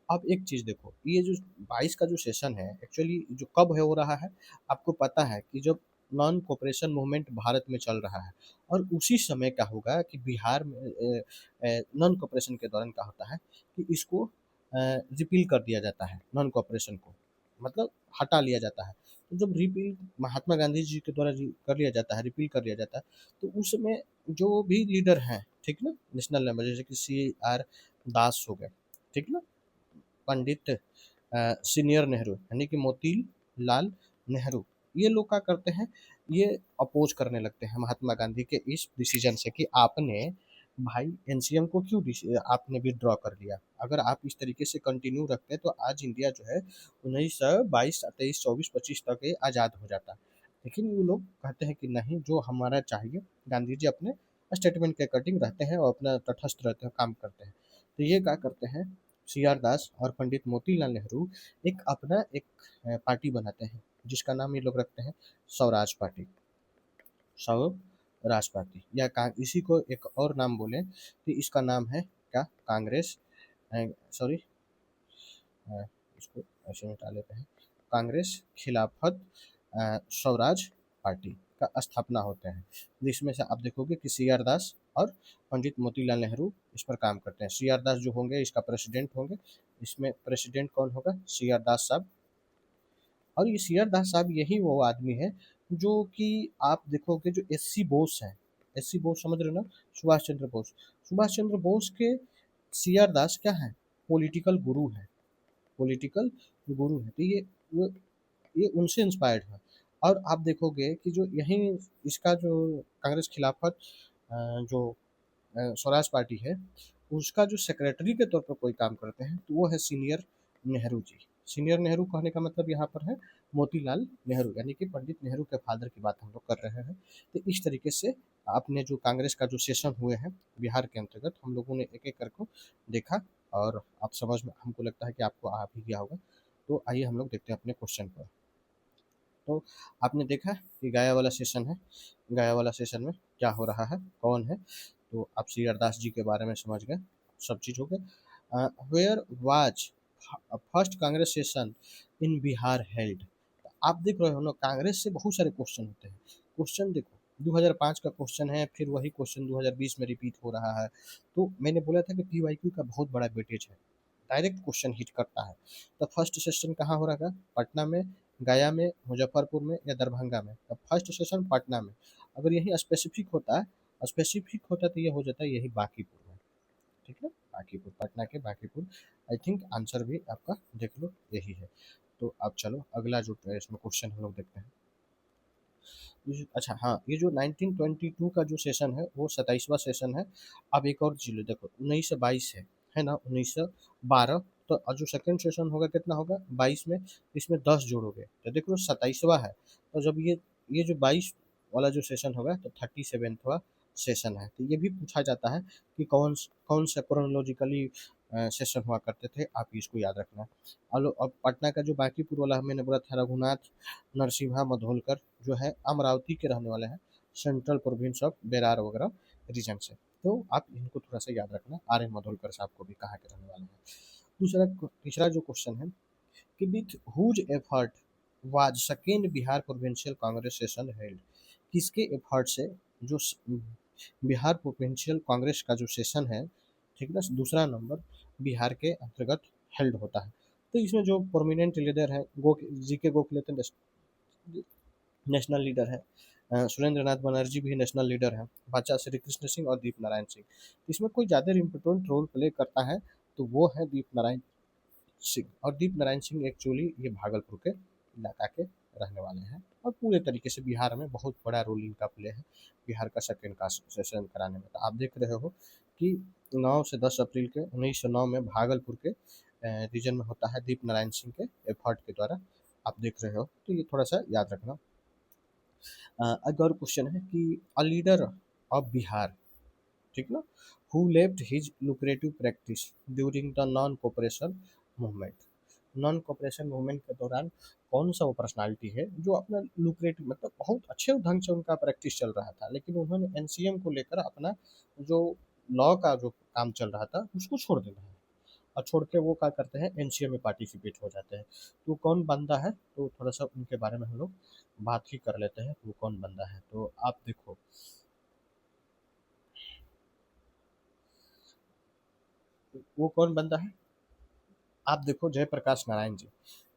अब एक चीज़ देखो, ये जो 22 का जो सेशन है, एक्चुअली जो कब है हो रहा है, आपको पता है कि जब नॉन कोऑपरेशन मूवमेंट भारत में चल रहा है, और उसी समय क्या होगा कि बिहार में नॉन कोऑपरेशन के दौरान क्या होता है कि इसको रिपील कर दिया जाता है, नॉन कोऑपरेशन को मतलब हटा लिया जाता है। तो जब रिपील महात्मा गांधी जी के द्वारा कर लिया जाता है, रिपील कर लिया जाता है, तो उस समय जो भी लीडर हैं, ठीक ना, नेशनल लेवल, जैसे कि सी आर दास हो गए, ठीक ना, पंडित सीनियर नेहरू यानी कि मोती लाल नेहरू, ये लोग क्या करते हैं, ये अपोज करने लगते हैं महात्मा गांधी के इस डिसीजन से कि आपने भाई एनसीएम को क्यों आपने विदड्रॉ कर लिया? अगर आप इस तरीके से कंटिन्यू रखते तो आज इंडिया जो है 1922 23 24 25 तक ये आज़ाद हो जाता। लेकिन वो लोग कहते हैं कि नहीं, जो हमारा चाहिए। गांधी जी अपने स्टेटमेंट के अकॉर्डिंग रहते हैं और अपना तटस्थ रहते हैं, काम करते हैं। तो ये क्या करते हैं, सी आर दास और पंडित मोतीलाल नेहरू एक अपना एक पार्टी बनाते हैं, जिसका नाम ये लोग रखते हैं स्वराज पार्टी। स्वराज पार्टी या इसी को एक और नाम बोले तो इसका नाम है क्या, कांग्रेस। सॉरी, इसको ऐसे मिटा लेते हैं, कांग्रेस खिलाफत स्वराज पार्टी का स्थापना होते हैं, जिसमें से आप देखोगे कि सी आर दास और पंडित मोतीलाल नेहरू इस पर काम करते हैं। सी आर दास जो होंगे इसका प्रेसिडेंट होंगे। इसमें प्रेसिडेंट कौन होगा, सी आर दास साहब। और ये सी आर दास साहब यही वो आदमी है जो कि आप देखोगे जो एस सी बोस है, एस सी बोस समझ रहे हो ना, सुभाष चंद्र बोस। सुभाष चंद्र बोस के सी आर दास क्या है, पॉलिटिकल गुरु है, पॉलिटिकल गुरु है। तो ये उनसे इंस्पायर्ड है। और आप देखोगे कि जो यही इसका जो कांग्रेस खिलाफत जो स्वराज पार्टी है, उसका जो सेक्रेटरी के तौर पर कोई काम करते हैं तो वो है सीनियर नेहरू जी। सीनियर नेहरू कहने का मतलब यहाँ पर है मोतीलाल नेहरू, यानी कि पंडित नेहरू के फादर की बात हम लोग कर रहे हैं। तो इस तरीके से आपने जो कांग्रेस का जो सेशन हुए हैं बिहार के अंतर्गत, हम लोगों ने एक एक करके देखा और आप समझ में, हमको लगता है कि आपको आ भी गया होगा। तो आइए हम लोग देखते हैं अपने क्वेश्चन पर। तो आपने देखा कि गया वाला सेशन है, गया वाला सेशन में क्या हो रहा है, कौन है। तो आप श्री अरदास जी के बारे में समझ गए, सब चीज़ हो गए। Where was first Congress session in Bihar held. आप देख रहे हो ना, कांग्रेस से बहुत सारे क्वेश्चन होते हैं। क्वेश्चन देखो, 2005 का क्वेश्चन है, फिर वही क्वेश्चन 2020 में रिपीट हो रहा है। तो मैंने बोला था कि पीवाईक्यू का बहुत बड़ा वेटेज है, डायरेक्ट क्वेश्चन हिट करता है। तो फर्स्ट सेशन कहाँ हो रहा था, पटना में, गया में, मुजफ्फरपुर में या दरभंगा में। तो फर्स्ट सेशन पटना में। अगर यही स्पेसिफिक होता तो ये हो जाता है यही बांकीपुर में। ठीक है, बांकीपुर, पटना के बांकीपुर। आई थिंक आंसर भी आपका देख लो यही है। तो अब चलो अगला जो इसमें क्वेश्चन हम लोग देखते हैं। अच्छा हाँ, ये जो 1922 का जो सेशन है वो 27वां सेशन है। अब एक और चीज देखो, 1922 है ना, 1912। तो जो सेकंड सेशन होगा कितना होगा, 22 में, इसमें 10 जोड़ोगे तो देख लो 27वां है। तो जब ये जो 22 वाला जो सेशन होगा तो 37वां सेशन है। तो ये भी पूछा जाता है कि कौन कौन सा क्रोनोलॉजिकली सेशन हुआ करते थे, आप इसको याद रखना। अब पटना का जो बांकीपुर वाला मैंने बोला था, रघुनाथ नरसिम्हा मधोलकर जो है अमरावती के रहने वाले हैं, सेंट्रल प्रोविंस ऑफ बेरार वगैरह रीजन से। तो आप इनको थोड़ा सा याद रखना, आर एन मधोलकर साहब को भी कहाँ के रहने वाले हैं। तीसरा जो क्वेश्चन है कि with whose effort was second Bihar provincial Congress session held. किसके एफर्ट से जो बिहार प्रोविंशियल कांग्रेस का जो सेशन है, ठीक ना, दूसरा नंबर बिहार के अंतर्गत हेल्ड होता है। तो इसमें जो प्रोमिनेंट लीडर है, जी के गोखले थे, नेशनल लीडर है। सुरेंद्र नाथ बनर्जी भी नेशनल लीडर है। बादशाह श्री कृष्ण सिंह और दीप नारायण सिंह। इसमें कोई ज़्यादा इम्पोर्टेंट रोल प्ले करता है तो वो है दीप नारायण सिंह। और दीप नारायण सिंह एक्चुअली ये भागलपुर के इलाका के रहने वाले हैं और पूरे तरीके से बिहार में बहुत बड़ा रोल इनका प्ले है बिहार का सेकेंड का सेशन कराने में। तो आप देख रहे हो कि 9 से 10 अप्रैल के 1909 में भागलपुर के रीजन में होता है दीप नारायण सिंह के एफर्ट के द्वारा। आप देख रहे हो, तो ये थोड़ा सा याद रखना। एक और क्वेश्चन है कि अ लीडर ऑफ बिहार, ठीक ना, who left his lucrative practice during the non cooperation movement. Non cooperation movement के दौरान कौन सा वो पर्सनालिटी है जो अपना लुक्रेटिव, मतलब बहुत अच्छे ढंग से उनका प्रैक्टिस चल रहा था, लेकिन उन्होंने एनसीएम को लेकर अपना जो लॉ का जो काम चल रहा था उसको छोड़ देना है, और छोड़ के वो क्या करते हैं, एनसीए में पार्टिसिपेट हो जाते हैं। तो कौन बंदा है, तो थोड़ा सा उनके बारे में हम लोग बात ही कर लेते हैं, वो कौन बंदा है। तो आप देखो, वो कौन बंदा है, आप देखो जयप्रकाश नारायण जी।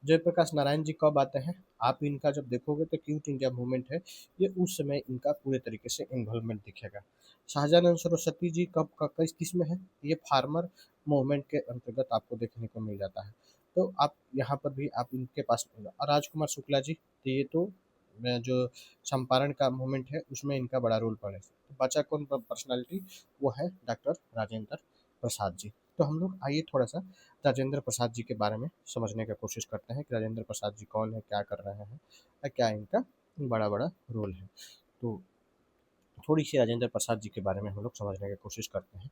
जयप्रकाश नारायण जी कब आते हैं, आप इनका जब देखोगे तो क्विट इंडिया मूवमेंट है, ये उस समय इनका पूरे तरीके से इन्वॉल्वमेंट दिखेगा। शाहजानंद सरस्वती जी कब का किस में है, ये फार्मर मूवमेंट के अंतर्गत आपको देखने को मिल जाता है। तो आप यहाँ पर भी आप इनके पास, और राजकुमार शुक्ला जी, तो ये तो जो चंपारण का मूवमेंट है उसमें इनका बड़ा रोल बचा कौन पर्सनालिटी, वो है डॉक्टर राजेंद्र प्रसाद जी। तो हम लोग आइए थोड़ा सा राजेंद्र प्रसाद जी के बारे में समझने का कोशिश करते हैं कि राजेंद्र प्रसाद जी कौन है, क्या कर रहे हैं, या क्या इनका बड़ा बड़ा रोल है। तो थोड़ी सी राजेंद्र प्रसाद जी के बारे में हम लोग समझने की कोशिश करते हैं,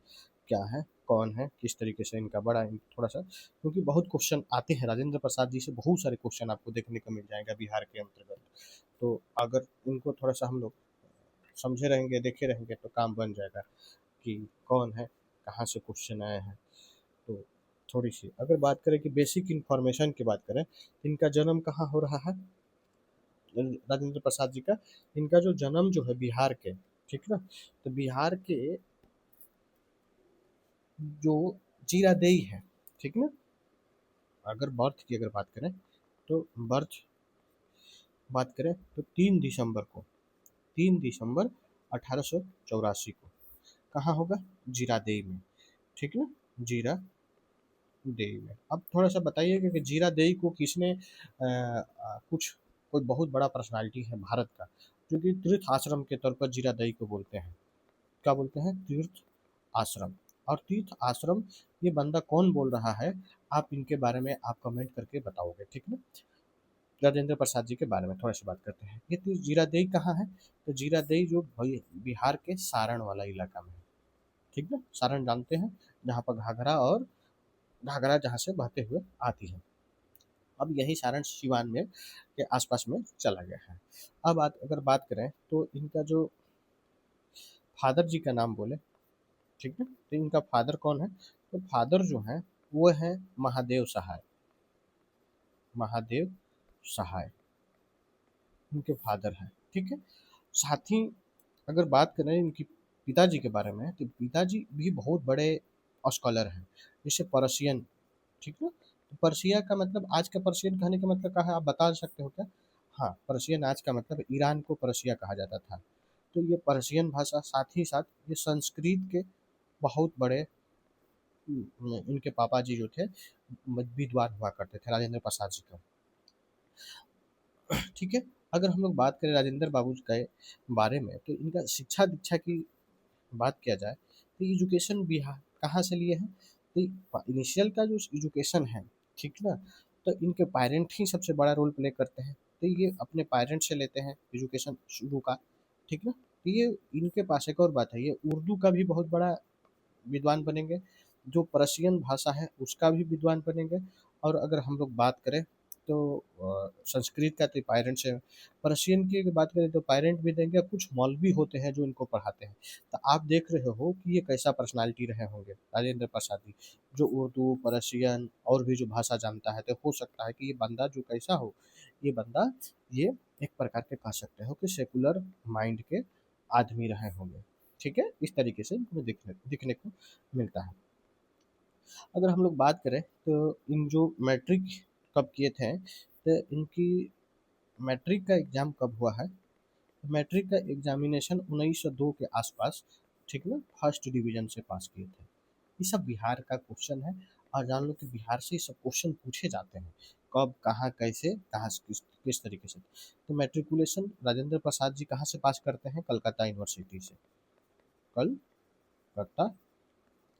क्या है, कौन है, किस तरीके से इनका बड़ा थोड़ा सा, क्योंकि बहुत क्वेश्चन आते हैं राजेंद्र प्रसाद जी से, बहुत सारे क्वेश्चन आपको देखने को मिल जाएगा बिहार के अंतर्गत। तो अगर इनको थोड़ा सा हम लोग समझे रहेंगे, देखे रहेंगे, तो काम बन जाएगा कि कौन है, कहाँ से क्वेश्चन आए हैं। तो थोड़ी सी अगर बात करें कि बेसिक इन्फॉर्मेशन की बात करें, इनका जन्म कहाँ हो रहा है, राजेंद्र प्रसाद जी का, इनका जो जन्म जो है बिहार के, ठीक ना, तो बिहार के जो जीरादेई है, ठीक ना, अगर बर्थ की अगर बात करें, तो बर्थ बात करें तो 3 दिसंबर को, 3 दिसंबर 1884 को कहाँ होगा, जीरादेई में, ठीक ना, जीरा देई में। अब थोड़ा सा बताइएगा कि जीरा देई को किसने कुछ कोई बहुत बड़ा पर्सनालिटी है भारत का, जो कि तीर्थ आश्रम के तौर पर जीरा देई को बोलते हैं, क्या बोलते हैं, तीर्थ आश्रम। और तीर्थ आश्रम ये बंदा कौन बोल रहा है, आप इनके बारे में आप कमेंट करके बताओगे, ठीक है। राजेंद्र प्रसाद जी के बारे में थोड़ा सा बात करते हैं, ये जीरादेई कहाँ है, तो जीरादेई जो बिहार के सारण वाला इलाका में है, ठीक ना, सारण जानते हैं, जहाँ पर घाघरा जहाँ से बहते हुए आती है, अब यही सारण सिवान में के आसपास में चला गया है। अब अगर बात करें तो इनका जो फादर जी का नाम बोले, ठीक है, तो इनका फादर कौन है, तो फादर जो है वो है महादेव सहाय, महादेव सहाय इनके फादर हैं, ठीक है। साथ ही अगर बात करें इनकी पिताजी के बारे में, तो पिताजी भी बहुत बड़े स्कॉलर हैं, जैसे पर्शियन, ठीक ना, तो पर्शिया का मतलब, आज का पर्शियन कहने का मतलब क्या है, आप बता सकते हो क्या, हाँ, पर्शियन आज का मतलब ईरान को पर्शिया कहा जाता था। तो ये पर्शियन भाषा, साथ ही साथ ये संस्कृत के बहुत बड़े इनके पापा जी जो थे विद्वान हुआ करते थे, राजेंद्र प्रसाद जी का, ठीक है। अगर हम लोग बात करें राजेंद्र बाबू जी के बारे में, तो इनका शिक्षा दीक्षा की बात किया जाए, तो एजुकेशन बिहार कहाँ से लिए हैं, तो इनिशियल का जो एजुकेशन है, ठीक ना, तो इनके पेरेंट ही सबसे बड़ा रोल प्ले करते हैं, तो ये अपने पेरेंट से लेते हैं एजुकेशन शुरू का, ठीक ना, तो ये इनके पास एक और बात है, ये उर्दू का भी बहुत बड़ा विद्वान बनेंगे, जो पर्शियन भाषा है उसका भी विद्वान बनेंगे। और अगर हम लोग बात करें तो संस्कृत का तो पेरेंट्स है, पर्शियन की अगर बात करें तो पेरेंट भी देंगे, कुछ मौलवी होते हैं जो इनको पढ़ाते हैं। तो आप देख रहे हो कि ये कैसा पर्सनालिटी रहे होंगे राजेंद्र प्रसाद जी, जो उर्दू, पर्शियन और भी जो भाषा जानता है, तो हो सकता है कि ये बंदा जो कैसा हो, ये बंदा, ये एक प्रकार के कह सकते हो कि सेकुलर माइंड के आदमी रहे होंगे, ठीक है, इस तरीके से हमें दिखने दिखने को मिलता है। अगर हम लोग बात करें तो इन जो मैट्रिक कब किए थे, तो इनकी मैट्रिक का एग्ज़ाम कब हुआ है, मैट्रिक का एग्जामिनेशन 1902 के आसपास, ठीक ना, फर्स्ट डिवीजन से पास किए थे। ये सब बिहार का क्वेश्चन है, और जान लो कि बिहार से ये सब क्वेश्चन पूछे जाते हैं, कब, कहाँ, कैसे, कहाँ से, किस तरीके से। तो मैट्रिकुलेशन राजेंद्र प्रसाद जी कहाँ से पास करते हैं, कलकत्ता यूनिवर्सिटी से, कलकत्ता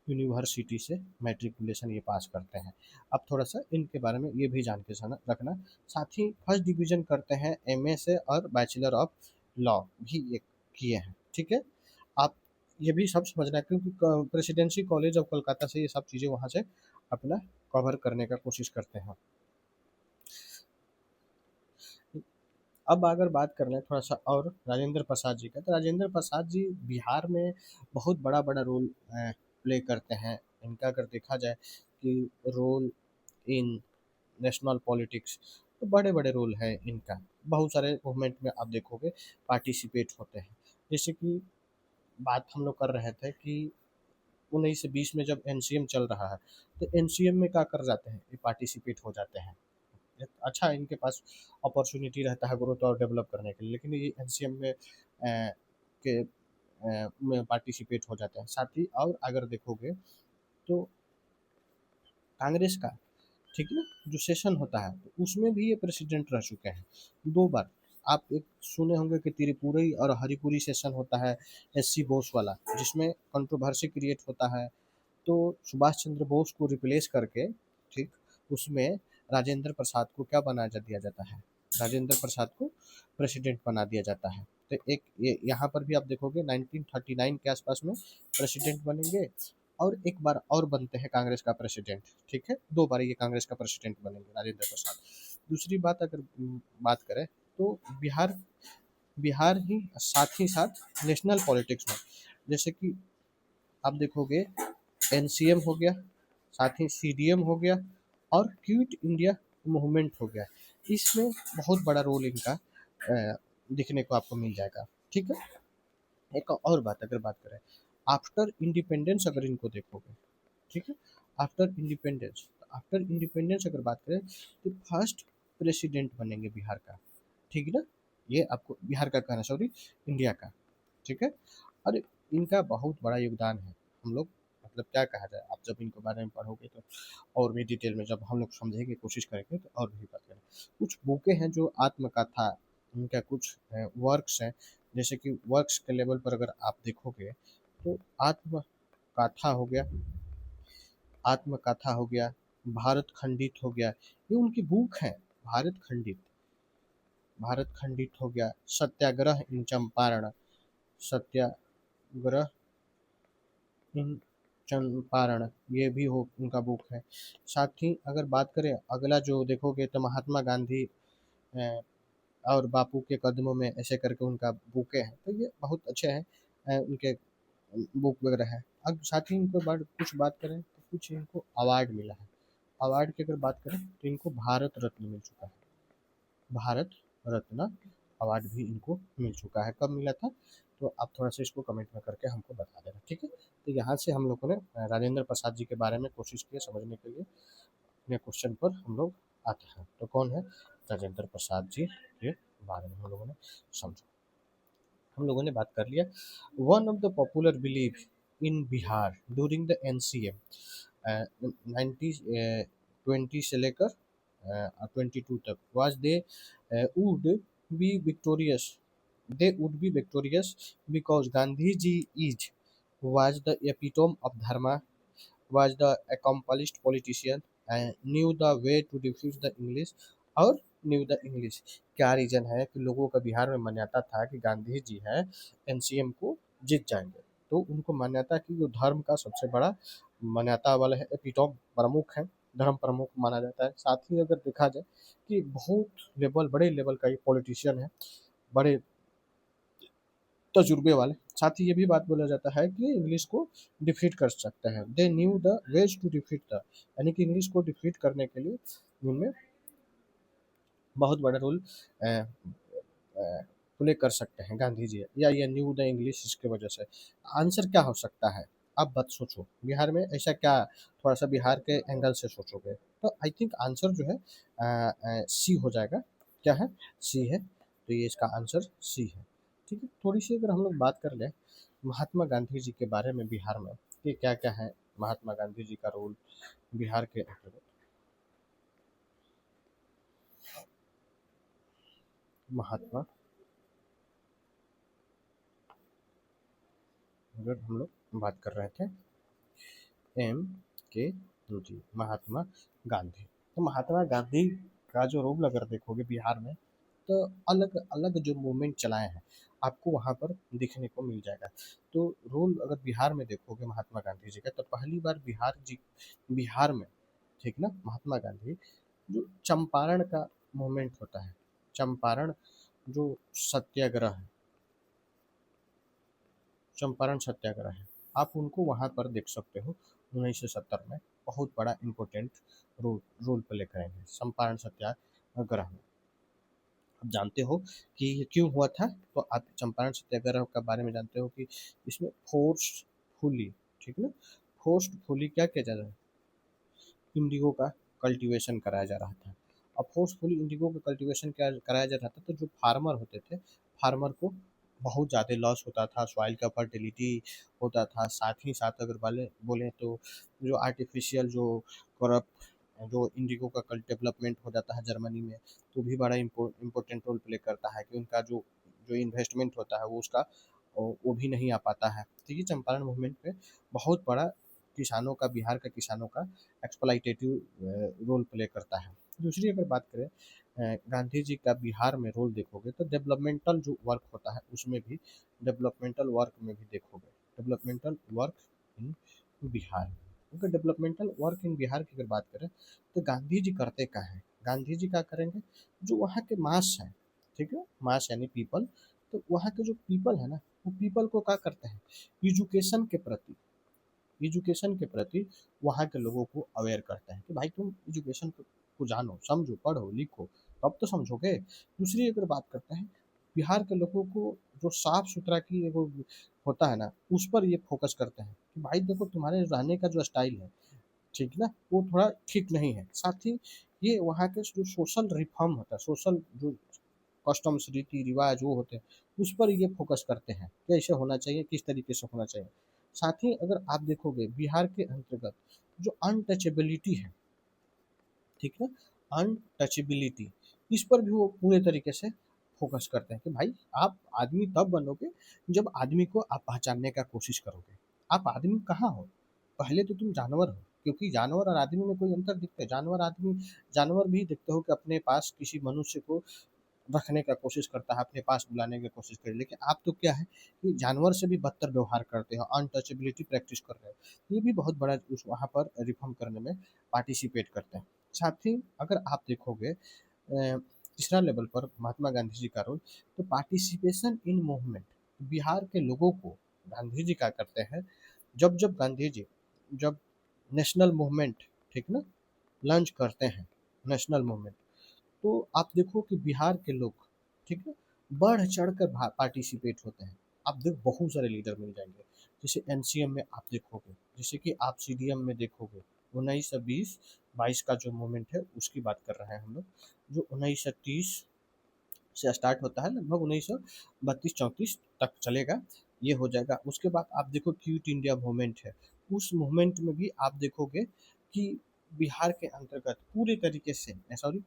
यूनिवर्सिटी से मैट्रिकुलेशन ये पास करते हैं। अब थोड़ा सा इनके बारे में ये भी जान के रखना, साथ ही फर्स्ट डिवीजन करते हैं एमए से, और बैचलर ऑफ लॉ भी ये किए हैं, ठीक है। आप ये भी सब समझना है, क्योंकि प्रेसिडेंसी कॉलेज ऑफ कोलकाता से ये सब चीज़ें वहाँ से अपना कवर करने का कोशिश करते हैं। अब अगर बात कर लें थोड़ा सा और राजेंद्र प्रसाद जी का, तो राजेंद्र प्रसाद जी बिहार में बहुत बड़ा बड़ा रोल प्ले करते हैं। इनका अगर देखा जाए कि रोल इन नेशनल पॉलिटिक्स, तो बड़े बड़े रोल है इनका, बहुत सारे मूवमेंट में आप देखोगे पार्टिसिपेट होते हैं। जैसे कि बात हम लोग कर रहे थे कि 1920 में जब एनसीएम चल रहा है, तो एनसीएम में क्या कर जाते हैं, ये पार्टिसिपेट हो जाते हैं। अच्छा, इनके पास अपॉर्चुनिटी रहता है ग्रोथ और डेवलप करने के लिए, लेकिन ये एनसीएम में में पार्टिसिपेट हो जाते हैं। साथ ही और अगर देखोगे तो कांग्रेस का, ठीक है ना, जो सेशन होता है, तो उसमें भी ये प्रेसिडेंट रह चुके हैं 2 बार। आप एक सुने होंगे कि त्रिपुरी और हरिपुरी सेशन होता है एससी बोस वाला, जिसमें कंट्रोवर्सी क्रिएट होता है। तो सुभाष चंद्र बोस को रिप्लेस करके, ठीक, उसमें राजेंद्र प्रसाद को क्या दिया जाता है, राजेंद्र प्रसाद को प्रेसिडेंट बना दिया जाता है। तो एक ये यहाँ पर भी आप देखोगे 1939 के आसपास में प्रेसिडेंट बनेंगे, और एक बार और बनते हैं कांग्रेस का प्रेसिडेंट, ठीक है, दो बार ये कांग्रेस का प्रेसिडेंट बनेंगे राजेंद्र प्रसाद। दूसरी बात अगर बात करें तो बिहार बिहार ही साथ ही साथ नेशनल पॉलिटिक्स में, जैसे कि आप देखोगे एनसीएम हो गया, साथ ही सीडीएम हो गया, और क्विट इंडिया मूवमेंट हो गया। इसमें बहुत बड़ा रोल इनका दिखने को आपको मिल जाएगा, ठीक है। एक और बात अगर बात करें, आफ्टर इंडिपेंडेंस अगर इनको देखोगे, ठीक है, आफ्टर इंडिपेंडेंस अगर बात करें तो फर्स्ट प्रेसिडेंट बनेंगे बिहार का, ठीक है ना। ये आपको बिहार का कहना, सॉरी, इंडिया का, ठीक है। और इनका बहुत बड़ा योगदान है। हम लोग मतलब क्या कहा जाए, आप जब इनके बारे में पढ़ोगे तो और भी डिटेल में जब हम लोग समझने की कोशिश करेंगे तो और भी बात करें। कुछ बुकें हैं जो आत्मकथा, उनका कुछ वर्क्स हैं, जैसे कि वर्क्स के लेवल पर अगर आप देखोगे तो आत्मकथा हो गया, आत्मकथा हो गया, भारत खंडित हो गया, ये उनकी बुक है। भारत खंडित, भारत खंडित हो गया, सत्याग्रह इन चंपारण, सत्याग्रह इन चंपारण, ये भी हो उनका बुक है। साथ ही अगर बात करें अगला जो देखोगे तो महात्मा गांधी अ, और बापू के कदमों में, ऐसे करके उनका बुकें हैं, तो ये बहुत अच्छे हैं उनके बुक वगैरह है। अब साथ ही इनको कुछ बात करें तो कुछ इनको अवार्ड मिला है। अवार्ड की अगर बात करें तो इनको भारत रत्न मिल चुका है, भारत रत्न अवार्ड भी इनको मिल चुका है। कब मिला था, तो आप थोड़ा सा इसको कमेंट में करके हमको बता देना, ठीक है। तो यहाँ से हम लोगों ने राजेंद्र प्रसाद जी के बारे में कोशिश की है समझने के लिए। अपने क्वेश्चन पर हम लोग आते हैं, तो कौन है राजेंद्र प्रसाद जी के बारे में हम लोगों ने समझा, हम लोगों ने बात कर लिया। One of the popular believe in Bihar during the NCM 1920 से लेकर 22 तक was they would be victorious, they would be victorious because Gandhi ji is was the epitome of dharma, was the accomplished politician and knew the way to defeat the English, और new the English. क्या reason है कि लोगों का बिहार में मान्यता था कि गांधी जी हैं एनसीएम को जीत जाएंगे, तो उनको मान्यता कि वो धर्म का सबसे बड़ा मान्यता वाला है, एपिटॉम प्रमुख है, धर्म प्रमुख माना जाता है। साथ ही अगर देखा जाए कि बहुत लेवल, बड़े लेवल का ये पॉलिटिशियन है, बड़े तजुर्बे वाले। साथ ही ये भी बात बोला जाता है कि इंग्लिश को डिफीट कर सकते हैं, they knew the ways to defeat the, यानी कि इंग्लिश को डिफीट करने के लिए उनमें बहुत बड़ा रोल प्ले कर सकते हैं गांधी जी, या ये न्यू द इंग्लिश इसके वजह से। आंसर क्या हो सकता है, आप बात सोचो, बिहार में ऐसा क्या, थोड़ा सा बिहार के एंगल से सोचोगे तो आई थिंक आंसर जो है सी हो जाएगा। क्या है, सी है, तो ये इसका आंसर सी है, ठीक है। थोड़ी सी अगर हम लोग बात कर लें महात्मा गांधी जी के बारे में बिहार में, कि क्या क्या है महात्मा गांधी जी का रोल बिहार के अंतर्गत। महात्मा, अगर हम लोग बात कर रहे थे एम के जी, महात्मा गांधी, तो महात्मा गांधी का जो रोल अगर देखोगे बिहार में, तो अलग अलग जो मूवमेंट चलाए हैं आपको वहाँ पर दिखने को मिल जाएगा। तो रोल अगर बिहार में देखोगे महात्मा गांधी जी का, तो पहली बार बिहार में, ठीक ना, महात्मा गांधी जो चंपारण का मूवमेंट होता है, चंपारण जो सत्याग्रह है, चंपारण सत्याग्रह है, आप उनको वहाँ पर देख सकते हो। 1970 में बहुत बड़ा इम्पोर्टेंट रोल रोल प्ले करेंगे चंपारण सत्याग्रह में। आप जानते हो कि ये क्यों हुआ था, तो आप चंपारण सत्याग्रह के बारे में जानते हो कि इसमें फोर्सफुली, ठीक ना, फोर्सफुली क्या किया जा रहा है, इंडिगो का कल्टीवेशन कराया जा रहा था। अब फोर्सफुली इंडिगो का कल्टीवेशन क्या कराया जा रहा था, तो जो फार्मर होते थे, फार्मर को बहुत ज़्यादा लॉस होता था, सॉइल का फर्टिलिटी होता था। साथ ही साथ अगर वाले बोलें तो जो आर्टिफिशियल जो क्रॉप जो इंडिगो का कल डेवलपमेंट हो जाता है जर्मनी में, तो भी बड़ा इम्पोर्टेंट रोल प्ले करता है कि उनका जो जो इन्वेस्टमेंट होता है वो उसका वो भी नहीं आ पाता है। तो ये चंपारण मूवमेंट पे बहुत बड़ा किसानों का, बिहार के किसानों का एक्सप्लॉइटेटिव रोल प्ले करता है। दूसरी अगर बात करें गांधी जी का बिहार में रोल देखोगे तो डेवलपमेंटल जो वर्क होता है उसमें भी, डेवलपमेंटल वर्क में भी देखोगे, डेवलपमेंटल वर्क इन बिहार, क्योंकि डेवलपमेंटल वर्क इन बिहार की अगर बात करें तो गांधी जी करते क्या हैं, गांधी जी क्या करेंगे, जो वहाँ के मास हैं, ठीक है, मास यानी पीपल, तो वहाँ के जो पीपल है ना, वो पीपल को क्या करते हैं, एजुकेशन के प्रति, एजुकेशन के प्रति वहाँ के लोगों को अवेयर करते हैं कि भाई तुम एजुकेशन को जानो, समझो, पढ़ो, लिखो, तब तो समझोगे। दूसरी अगर बात करते हैं, बिहार के लोगों को जो साफ सुथरा की एगो होता है ना, उस पर ये फोकस करते हैं कि भाई देखो तुम्हारे रहने का जो स्टाइल है, ठीक ना, वो थोड़ा ठीक नहीं है। साथ ही ये वहाँ के जो सोशल रिफॉर्म होता है, सोशल जो कस्टम्स, रीति रिवाज वो होते हैं, उस पर ये फोकस करते हैं कि ऐसे होना चाहिए, किस तरीके से होना चाहिए। साथ ही अगर आप देखोगे बिहार के अंतर्गत जो अनटचेबिलिटी है, ठीक है, अनटचेबिलिटी, इस पर भी वो पूरे तरीके से फोकस करते हैं कि भाई आप आदमी तब बनोगे जब आदमी को आप पहचानने का कोशिश करोगे। आप आदमी कहाँ हो, पहले तो तुम जानवर हो, क्योंकि जानवर और आदमी में कोई अंतर दिखता है, जानवर आदमी, जानवर भी देखते हो कि अपने पास किसी मनुष्य को रखने का कोशिश करता है, अपने पास बुलाने की कोशिश करे, लेकिन आप तो क्या है कि जानवर से भी बदतर व्यवहार करते हो, अनटचेबिलिटी प्रैक्टिस कर रहे हो। ये भी बहुत बड़ा उस वहाँ पर रिफॉर्म करने में पार्टिसिपेट करते हैं। साथ ही अगर आप देखोगे तीसरा लेवल पर महात्मा गांधी जी का रोल, तो पार्टिसिपेशन इन मूवमेंट, बिहार के लोगों को गांधी जी क्या करते हैं, जब जब गांधी जी जब नेशनल मूवमेंट, ठीक ना, लॉन्च करते हैं नेशनल मूवमेंट, तो आप देखो कि बिहार के लोग, ठीक है, बढ़ चढ़ कर पार्टिसिपेट होते हैं। आप देख बहुत सारे लीडर मिल जाएंगे, जैसे एनसीएम में आप देखोगे, जैसे कि आप सीडीएम में देखोगे, 1920-22 का जो मूवमेंट है उसकी बात कर रहे हैं हम लोग, जो 1930 से स्टार्ट होता है, लगभग 1932-34 तक चलेगा, ये हो जाएगा। उसके बाद आप देखो क्विट इंडिया मूवमेंट है, उस मूवमेंट में भी आप देखोगे कि बिहार के अंतर्गत पूरे तरीके से, सॉरी,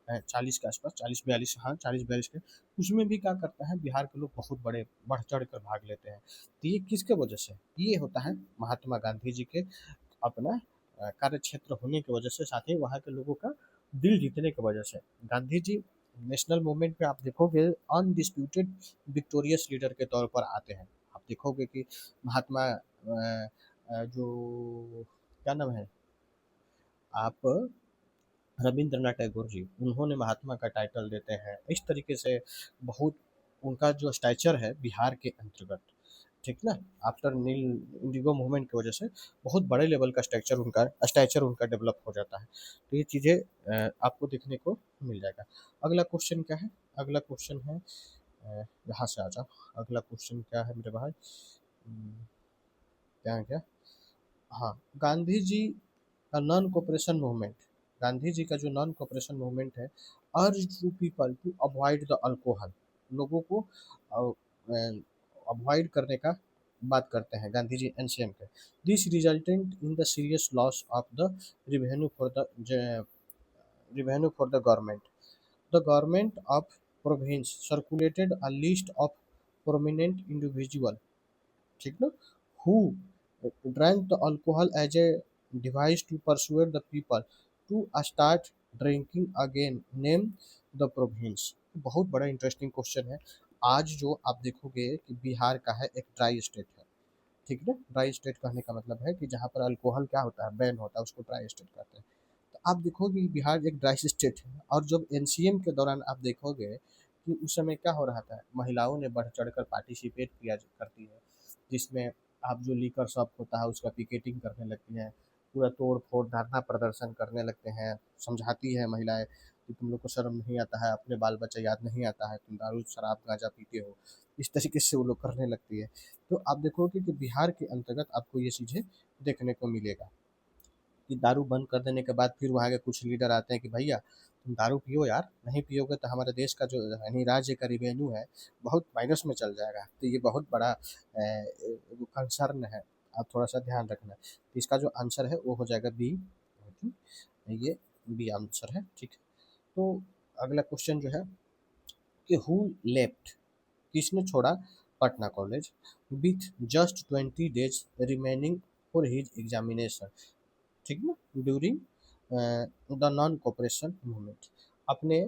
40 के आसपास, 40-42, हाँ 40-42 के, उसमें भी क्या करता है, बिहार के लोग बहुत बड़े बढ़ चढ़ कर भाग लेते हैं। तो ये किसके वजह से, ये होता है महात्मा गांधी जी के अपना कार्य क्षेत्र होने की वजह से, साथ ही वहाँ के लोगों का दिल जीतने की वजह से। गांधी जी नेशनल मूवमेंट में आप देखोगे अनडिस्प्यूटेड विक्टोरियस लीडर के तौर पर आते हैं। आप देखोगे कि महात्मा जो क्या नाम है, आप रविंद्रनाथ टैगोर जी, उन्होंने महात्मा का टाइटल देते हैं। इस तरीके से बहुत उनका जो स्टैचर है बिहार के अंतर्गत, ठीक ना, आफ्टर नील इंडिगो मूवमेंट की वजह से बहुत बड़े लेवल का स्ट्रक्चर उनका डेवलप हो जाता है। तो ये चीज़ें आपको देखने को मिल जाएगा। अगला क्वेश्चन क्या है, अगला क्वेश्चन है यहाँ से आ जाओ, अगला क्वेश्चन क्या है मेरे भाई, क्या है क्या, हाँ, गांधी जी का non cooperation movement, Gandhi ji का जो नॉन कोऑपरेशन मूवमेंट है, urge to people to avoid the alcohol, लोगों को अवॉइड करने का बात करते हैं गांधी जी एनसीएम के। This resultant in the serious loss of the revenue for the revenue for the government. The government of province circulated a list of prominent individual, ठीक ना, who drank the alcohol as a device to persuade the people to start drinking again, name the province। बहुत बड़ा interesting question है। आज जो आप देखोगे कि बिहार का है, एक ड्राई स्टेट है, ठीक है, ड्राई स्टेट कहने का मतलब है कि जहाँ पर अल्कोहल क्या होता है, बैन होता है, उसको ड्राई स्टेट कहते हैं। तो आप देखोगे कि बिहार एक ड्राई स्टेट है, और जब एनसीएम के दौरान आप देखोगे कि उस समय क्या हो रहा था, महिलाओं ने बढ़ चढ़कर पार्टिसिपेट किया करती है, जिसमें आप जो लीकर शॉप होता है उसका पिकेटिंग करने लगती हैं, पूरा तोड़ फोड़ धरना प्रदर्शन करने लगते हैं, समझाती है महिलाएं कि तुम लोग को शर्म नहीं आता है, अपने बाल बच्चा याद नहीं आता है, तुम दारू शराब गांजा पीते हो, इस तरीके से वो लोग करने लगती है। तो आप देखोगे कि बिहार के अंतर्गत आपको ये चीज़ें देखने को मिलेगा कि दारू बंद कर देने के बाद फिर वहाँ के कुछ लीडर आते हैं कि भैया तुम दारू पियो यार, नहीं पियोगे तो हमारे देश का जो यानी राज्य का रिवेन्यू है बहुत माइनस में चल जाएगा। तो ये बहुत बड़ा कंसर्न है, आप थोड़ा सा ध्यान रखना। तो इसका जो आंसर है वो हो जाएगा बी, ये बी आंसर है, ठीक है। तो अगला क्वेश्चन जो है कि हु लेफ्ट, किसने छोड़ा Patna college with just 20 days remaining for his examination, ठीक ना, during the non cooperation movement. अपने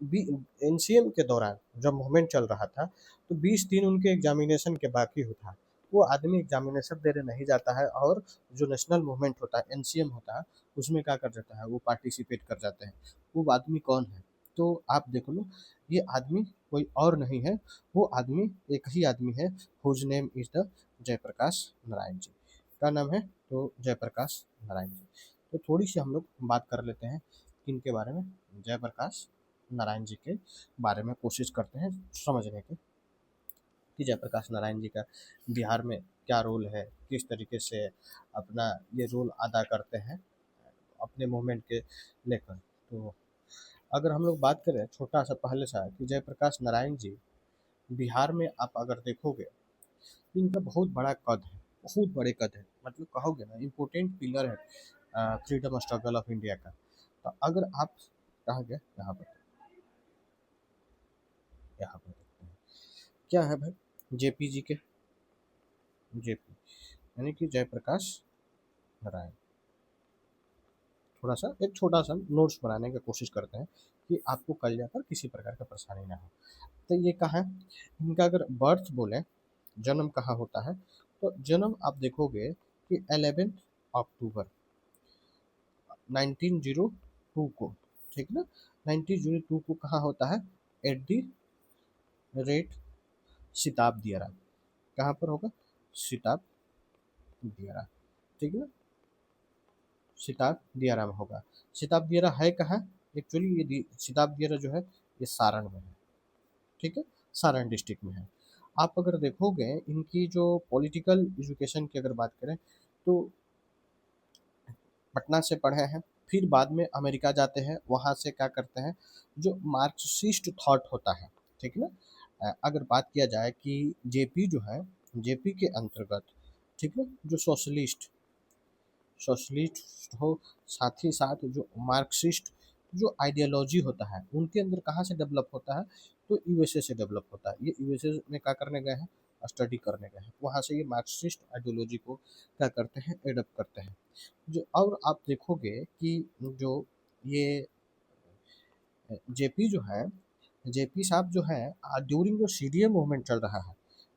बी एनसीएम के दौरान जब मूवमेंट चल रहा था तो 20 दिन उनके एग्जामिनेशन के बाकी था। वो आदमी एग्जामिनेशन देने नहीं जाता है और जो नेशनल मूवमेंट होता है एनसीएम होता है उसमें क्या कर जाता है, वो पार्टिसिपेट कर जाते हैं। वो आदमी कौन है? तो आप देख लो, ये आदमी कोई और नहीं है, वो आदमी एक ही आदमी है, whose name is the Jayaprakash Narayan ji. क्या नाम है? तो जयप्रकाश नारायण जी। तो थोड़ी सी हम लोग बात कर लेते हैं किनके बारे में, जयप्रकाश नारायण जी के बारे में कोशिश करते हैं समझने की कि जयप्रकाश नारायण जी का बिहार में क्या रोल है, किस तरीके से अपना ये रोल अदा करते हैं अपने मूवमेंट के लेकर। तो अगर हम लोग बात करें छोटा सा पहले सा कि जयप्रकाश नारायण जी बिहार में आप अगर देखोगे तो इनका बहुत बड़ा कद है, बहुत बड़े कद है, मतलब कहोगे ना इम्पोर्टेंट पिलर है फ्रीडम स्ट्रगल ऑफ इंडिया का। तो अगर आप कहाँ गए, यहाँ पर देखते हैं क्या है भाई, जेपी जी के, जेपी यानी कि जयप्रकाश नारायण। थोड़ा सा एक छोटा सा नोट्स बनाने की कोशिश करते हैं कि आपको कल जाकर किसी प्रकार का परेशानी ना हो। तो ये कहाँ है इनका, अगर बर्थ बोले, जन्म कहाँ होता है, तो जन्म आप देखोगे कि 11 अक्टूबर 1902 को, ठीक ना, 1902 को कहाँ होता है, एट दी रेट सिताब दियारा। कहाँ पर होगा? सिताब दियारा, ठीक ना, सिताब दियारा में होगा। सिताब दियारा है कहाँ? एक्चुअली ये सिताब दियारा जो है ये सारण में है, ठीक है, सारण डिस्ट्रिक्ट में है। आप अगर देखोगे इनकी जो पॉलिटिकल एजुकेशन की अगर बात करें तो पटना से पढ़े हैं, फिर बाद में अमेरिका जाते हैं, वहाँ से क्या करते हैं, जो मार्क्सिस्ट थॉट होता है, ठीक ना। अगर बात किया जाए कि जेपी जो है, जेपी के अंतर्गत, ठीक है, जो सोशलिस्ट हो, साथ ही साथ जो मार्क्सिस्ट जो आइडियोलॉजी होता है उनके अंदर कहाँ से डेवलप होता है, तो यूएसए से डेवलप होता है। ये यूएसए में क्या करने गए हैं, स्टडी करने गए हैं, वहाँ से ये मार्क्सिस्ट आइडियोलॉजी को क्या करते हैं, एडप्ट करते हैं। जो और आप देखोगे कि जो ये जेपी जो है, जेपी साहब जो है ड्यूरिंग जो सीडीएम मूवमेंट चल रहा है,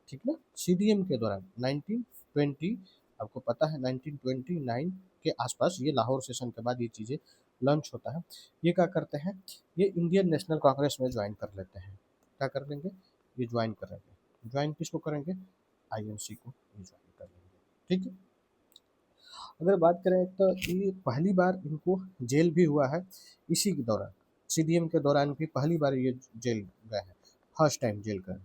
ठीक ना, सीडीएम के दौरान 1920, आपको पता है 1929 के आसपास, ये लाहौर सेशन के बाद ये चीज़ें लॉन्च होता है। ये क्या करते हैं, ये इंडियन नेशनल कांग्रेस में ज्वाइन कर लेते हैं। क्या कर लेंगे, ये ज्वाइन करेंगे। ज्वाइन किसको करेंगे, आईएनसी को ये ज्वाइन कर लेंगे, ठीक है। अगर बात करें तो ये पहली बार इनको जेल भी हुआ है इसी के दौरान, सीडीएम के दौरान भी पहली बार ये जेल गए हैं, फर्स्ट टाइम जेल गए।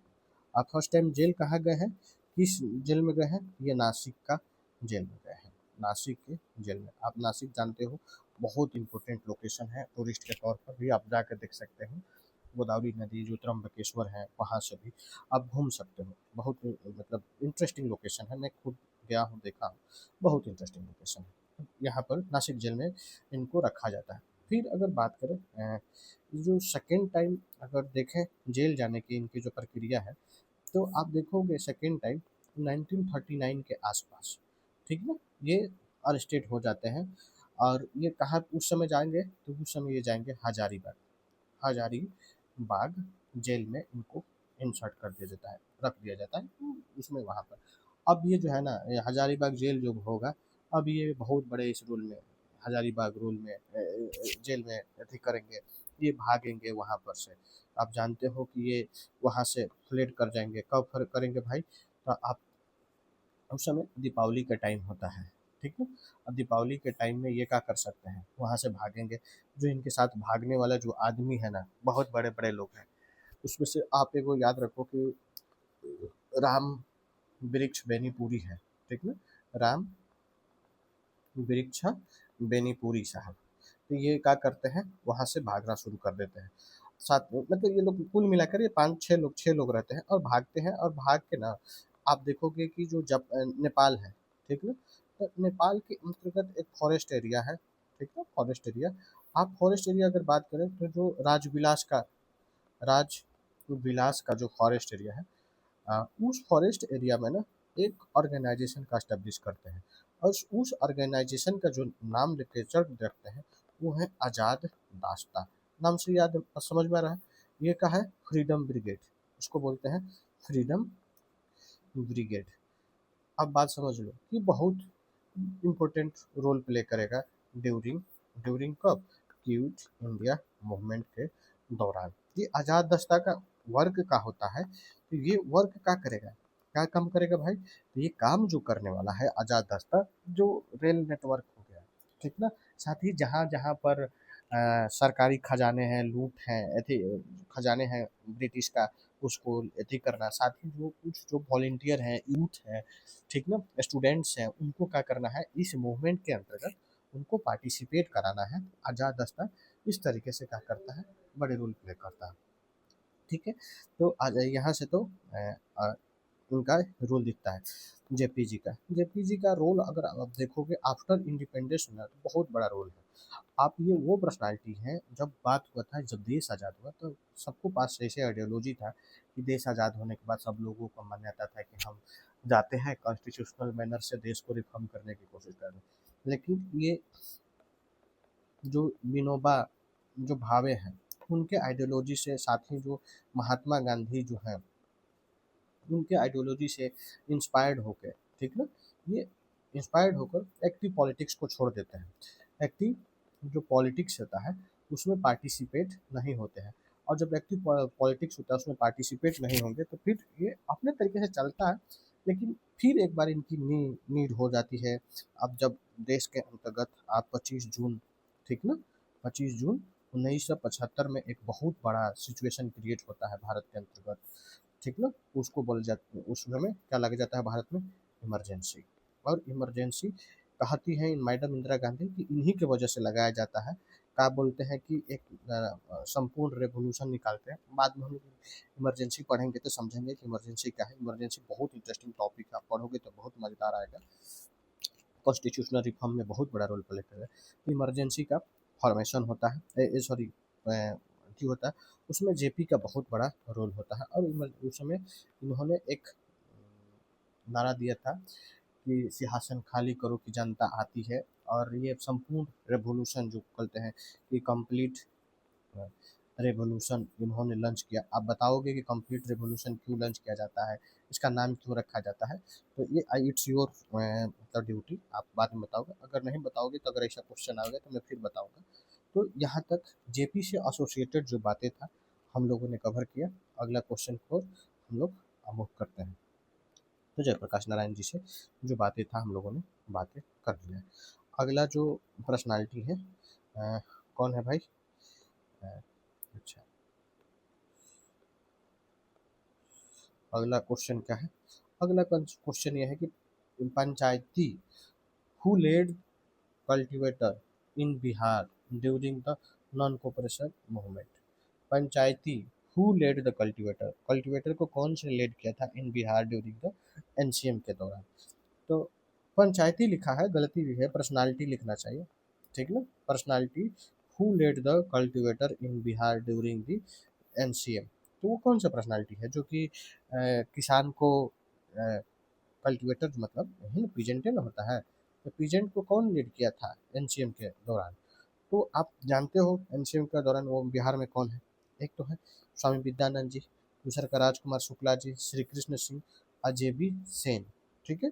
आप फर्स्ट टाइम जेल कहाँ गए हैं, किस जेल में गए हैं, ये नासिक का जेल में गए हैं, नासिक के जेल में। आप नासिक जानते हो बहुत इंपॉर्टेंट लोकेशन है, टूरिस्ट के तौर पर भी आप जाकर देख सकते हैं। गोदावरी नदी जो त्र्यंबकेश्वर है वहाँ से भी आप घूम सकते हो, बहुत मतलब इंटरेस्टिंग लोकेशन है, मैं खुद गया हूँ, देखा हूँ, बहुत इंटरेस्टिंग लोकेशन है। यहाँ पर नासिक जेल में इनको रखा जाता है। फिर अगर बात करें जो सेकेंड टाइम अगर देखें जेल जाने की इनकी जो प्रक्रिया है, तो आप देखोगे सेकेंड टाइम 1939 के आसपास, ठीक ना, ये अरेस्टेड हो जाते हैं। और ये कहाँ उस समय जाएंगे, तो उस समय ये जाएंगे हजारीबाग, हजारीबाग जेल में इनको इंसर्ट कर दिया जाता है, रख दिया जाता है उसमें वहाँ पर। अब ये जो है ना, ये हजारीबाग जेल जो होगा, अब ये बहुत बड़े इस रूल में, हजारीबाग रूल में जेल में अथी करेंगे, ये भागेंगे वहाँ पर से। आप जानते हो कि ये वहाँ से फ्लेड कर जाएंगे, कब करेंगे भाई, तो आप उस समय दीपावली का टाइम होता है, ठीक है। अब दीपावली के टाइम में ये क्या कर सकते हैं, वहाँ से भागेंगे। जो इनके साथ भागने वाला जो आदमी है ना, बहुत बड़े बड़े लोग हैं, उसमें से आप एक वो याद रखो कि राम वृक्ष बेनीपुरी है, ठीक ना, राम वृक्ष बेनीपुरी साहब। तो ये क्या करते हैं, वहाँ से भागना शुरू कर देते हैं। साथ में मतलब ये लोग कुल मिलाकर ये 5-6 लोग, 6 लोग रहते हैं और भागते हैं, और भाग के ना आप देखोगे कि जो जब नेपाल है, ठीक ना, तो नेपाल के अंतर्गत एक फॉरेस्ट एरिया है, ठीक है, फॉरेस्ट एरिया। आप फॉरेस्ट एरिया अगर बात करें तो जो राजविलास का जो फॉरेस्ट एरिया है, उस फॉरेस्ट एरिया में ना एक ऑर्गेनाइजेशन का एस्टेब्लिश करते हैं, और उस ऑर्गेनाइजेशन का जो नाम लिटरेचर रखते हैं वो है आज़ाद दाश्ता। नाम से याद समझ में आ रहा है, ये का है फ्रीडम ब्रिगेड, उसको बोलते हैं फ्रीडम ब्रिगेड। अब बात समझ लो कि बहुत इम्पोर्टेंट रोल प्ले करेगा ड्यूरिंग ड्यूरिंग कब, क्विट इंडिया मूवमेंट के दौरान। ये आज़ाद दस्ता का वर्क का होता है, तो ये वर्क क्या करेगा, क्या काम करेगा भाई, तो ये काम जो करने वाला है आज़ाद दस्ता, जो रेल नेटवर्क हो गया, ठीक ना, साथ ही जहाँ जहाँ पर सरकारी खजाने हैं, लूट हैं, ऐसे खजाने हैं ब्रिटिश का, उसको एथी करना, साथ ही जो कुछ जो वॉलंटियर हैं, यूथ है, ठीक ना, स्टूडेंट्स हैं, उनको क्या करना है इस मूवमेंट के अंतर्गत, उनको पार्टिसिपेट कराना है। आज़ाद दस्ता इस तरीके से क्या करता है, बड़े रोल प्ले करता है, ठीक है। तो आज यहाँ से तो अ, उनका रोल दिखता है। जेपीजी का रोल अगर आप देखोगे आफ्टर इंडिपेंडेंस ना, तो बहुत बड़ा रोल है। आप ये वो पर्सनालिटी हैं, जब बात हुआ था, जब देश आज़ाद हुआ तो सबको पास ऐसे आइडियोलॉजी था कि देश आज़ाद होने के बाद सब लोगों को मान्यता था कि हम जाते हैं कॉन्स्टिट्यूशनल मैनर से देश को रिफॉर्म करने की कोशिश कर रहे हैं। लेकिन ये जो विनोबा जो भावे हैं, उनके आइडियोलॉजी से, साथ ही जो महात्मा गांधी जो हैं, उनके आइडियोलॉजी से इंस्पायर्ड होकर, ठीक ना, ये इंस्पायर्ड होकर एक्टिव पॉलिटिक्स को छोड़ देते हैं। एक्टिव जो पॉलिटिक्स होता है उसमें पार्टिसिपेट नहीं होते हैं, और जब एक्टिव पॉलिटिक्स होता है उसमें पार्टिसिपेट नहीं होंगे तो फिर ये अपने तरीके से चलता है। लेकिन फिर एक बार इनकी नीड हो जाती है। अब जब देश के अंतर्गत आप 25 जून, ठीक ना, 25 जून 1975 में एक बहुत बड़ा सिचुएशन क्रिएट होता है भारत के अंतर्गत, ठीक ना, उसको बोल जाते, उस समय क्या लग जाता है भारत में, इमरजेंसी। और इमरजेंसी कहती है मैडम इंदिरा गांधी कि इन्हीं की वजह से लगाया जाता है। क्या बोलते हैं कि एक संपूर्ण रेवोल्यूशन निकालते हैं। बाद में हम लोग इमरजेंसी पढ़ेंगे तो समझेंगे कि इमरजेंसी क्या है। इमरजेंसी बहुत इंटरेस्टिंग टॉपिक है, आप पढ़ोगे तो बहुत मज़ेदार आएगा। कॉन्स्टिट्यूशनल रिफॉर्म में बहुत बड़ा रोल प्ले करेगा। तो इमरजेंसी का फॉर्मेशन होता है, सॉरी जो होता है उसमें जेपी का बहुत बड़ा रोल होता है। और उस समय इन्होंने एक नारा दिया था कि सिंहासन खाली करो कि जनता आती है। और ये संपूर्ण रेवोल्यूशन जो कहते हैं कि कंप्लीट रेवोल्यूशन इन्होंने लॉन्च किया। आप बताओगे कि कंप्लीट रेवोल्यूशन क्यों लॉन्च किया जाता है, इसका नाम क्यों रखा जाता है, तो ये इट्स योर मतलब ड्यूटी, आप बाद में बताओगे। अगर नहीं बताओगे तो अगर ऐसा क्वेश्चन आ गया तो मैं फिर बताऊंगा। तो यहाँ तक जेपी से एसोसिएटेड जो बातें था हम लोगों ने कवर किया। अगला क्वेश्चन को हम लोग मूव करते हैं। तो जयप्रकाश नारायण जी से जो बातें था हम लोगों ने बातें कर लिया है। अगला जो पर्सनालिटी है कौन है भाई, अच्छा, अगला क्वेश्चन क्या है, अगला क्वेश्चन ये है कि पंचायती who led cultivator in Bihar during the non cooperation movement. पंचायती who led the cultivator, cultivator को कौन से लेड किया था in Bihar during the NCM के दौरान। तो पंचायती लिखा है, गलती भी है, पर्सनालिटी लिखना चाहिए, ठीक ना। Personality who led the cultivator in Bihar during the NCM. तो वो कौन सा पर्सनालिटी है जो कि किसान को कल्टीवेटर मतलब यही पीजेंटे ना होता है, तो पीजेंट को कौन लीड किया था एनसीएम के दौरान। तो आप जानते हो एनसीएम के दौरान वो बिहार में कौन है, एक तो है स्वामी विद्यानंद जी, दूसरा का राजकुमार शुक्ला जी, श्री कृष्ण सिंह, अजय बी सेन, ठीक है।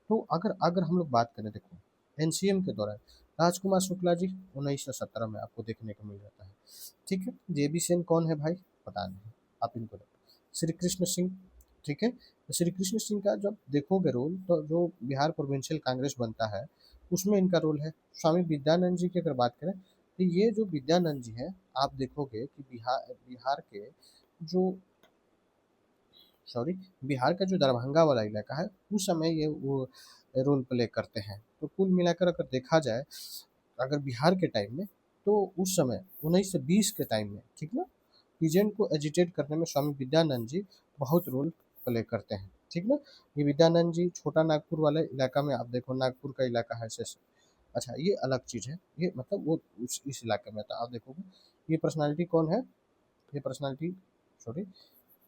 तो अगर अगर हम लोग बात करें, देखो एनसीएम के दौरान राजकुमार शुक्ला जी 1917 में आपको देखने को मिल जाता है, ठीक है। जेबी सेन कौन है भाई, पता नहीं, आप इनको देखो। श्री कृष्ण सिंह, ठीक है। तो श्री कृष्ण सिंह का जब देखोगे रोल, तो जो बिहार प्रोविंशियल कांग्रेस बनता है उसमें इनका रोल है। स्वामी विद्यानंद जी की अगर बात करें तो ये जो विद्यानंद जी हैं, आप देखोगे कि बिहार बिहार के जो सॉरी बिहार का जो दरभंगा वाला इलाका है उस समय ये वो रोल प्ले करते हैं। तो कुल मिलाकर अगर देखा जाए, अगर बिहार के टाइम में, तो उस समय 1920 के टाइम में, ठीक ना, पीजेंट को एजिटेट करने में स्वामी विद्यानंद जी बहुत रोल प्ले करते हैं, ठीक ना। ये विद्यानंद जी छोटा नागपुर वाले इलाका में, आप देखो नागपुर का इलाका है, अच्छा, ये अलग चीज़ है, ये मतलब वो इस इलाके में था। आप देखोगे ये पर्सनालिटी कौन है, ये पर्सनालिटी, सॉरी,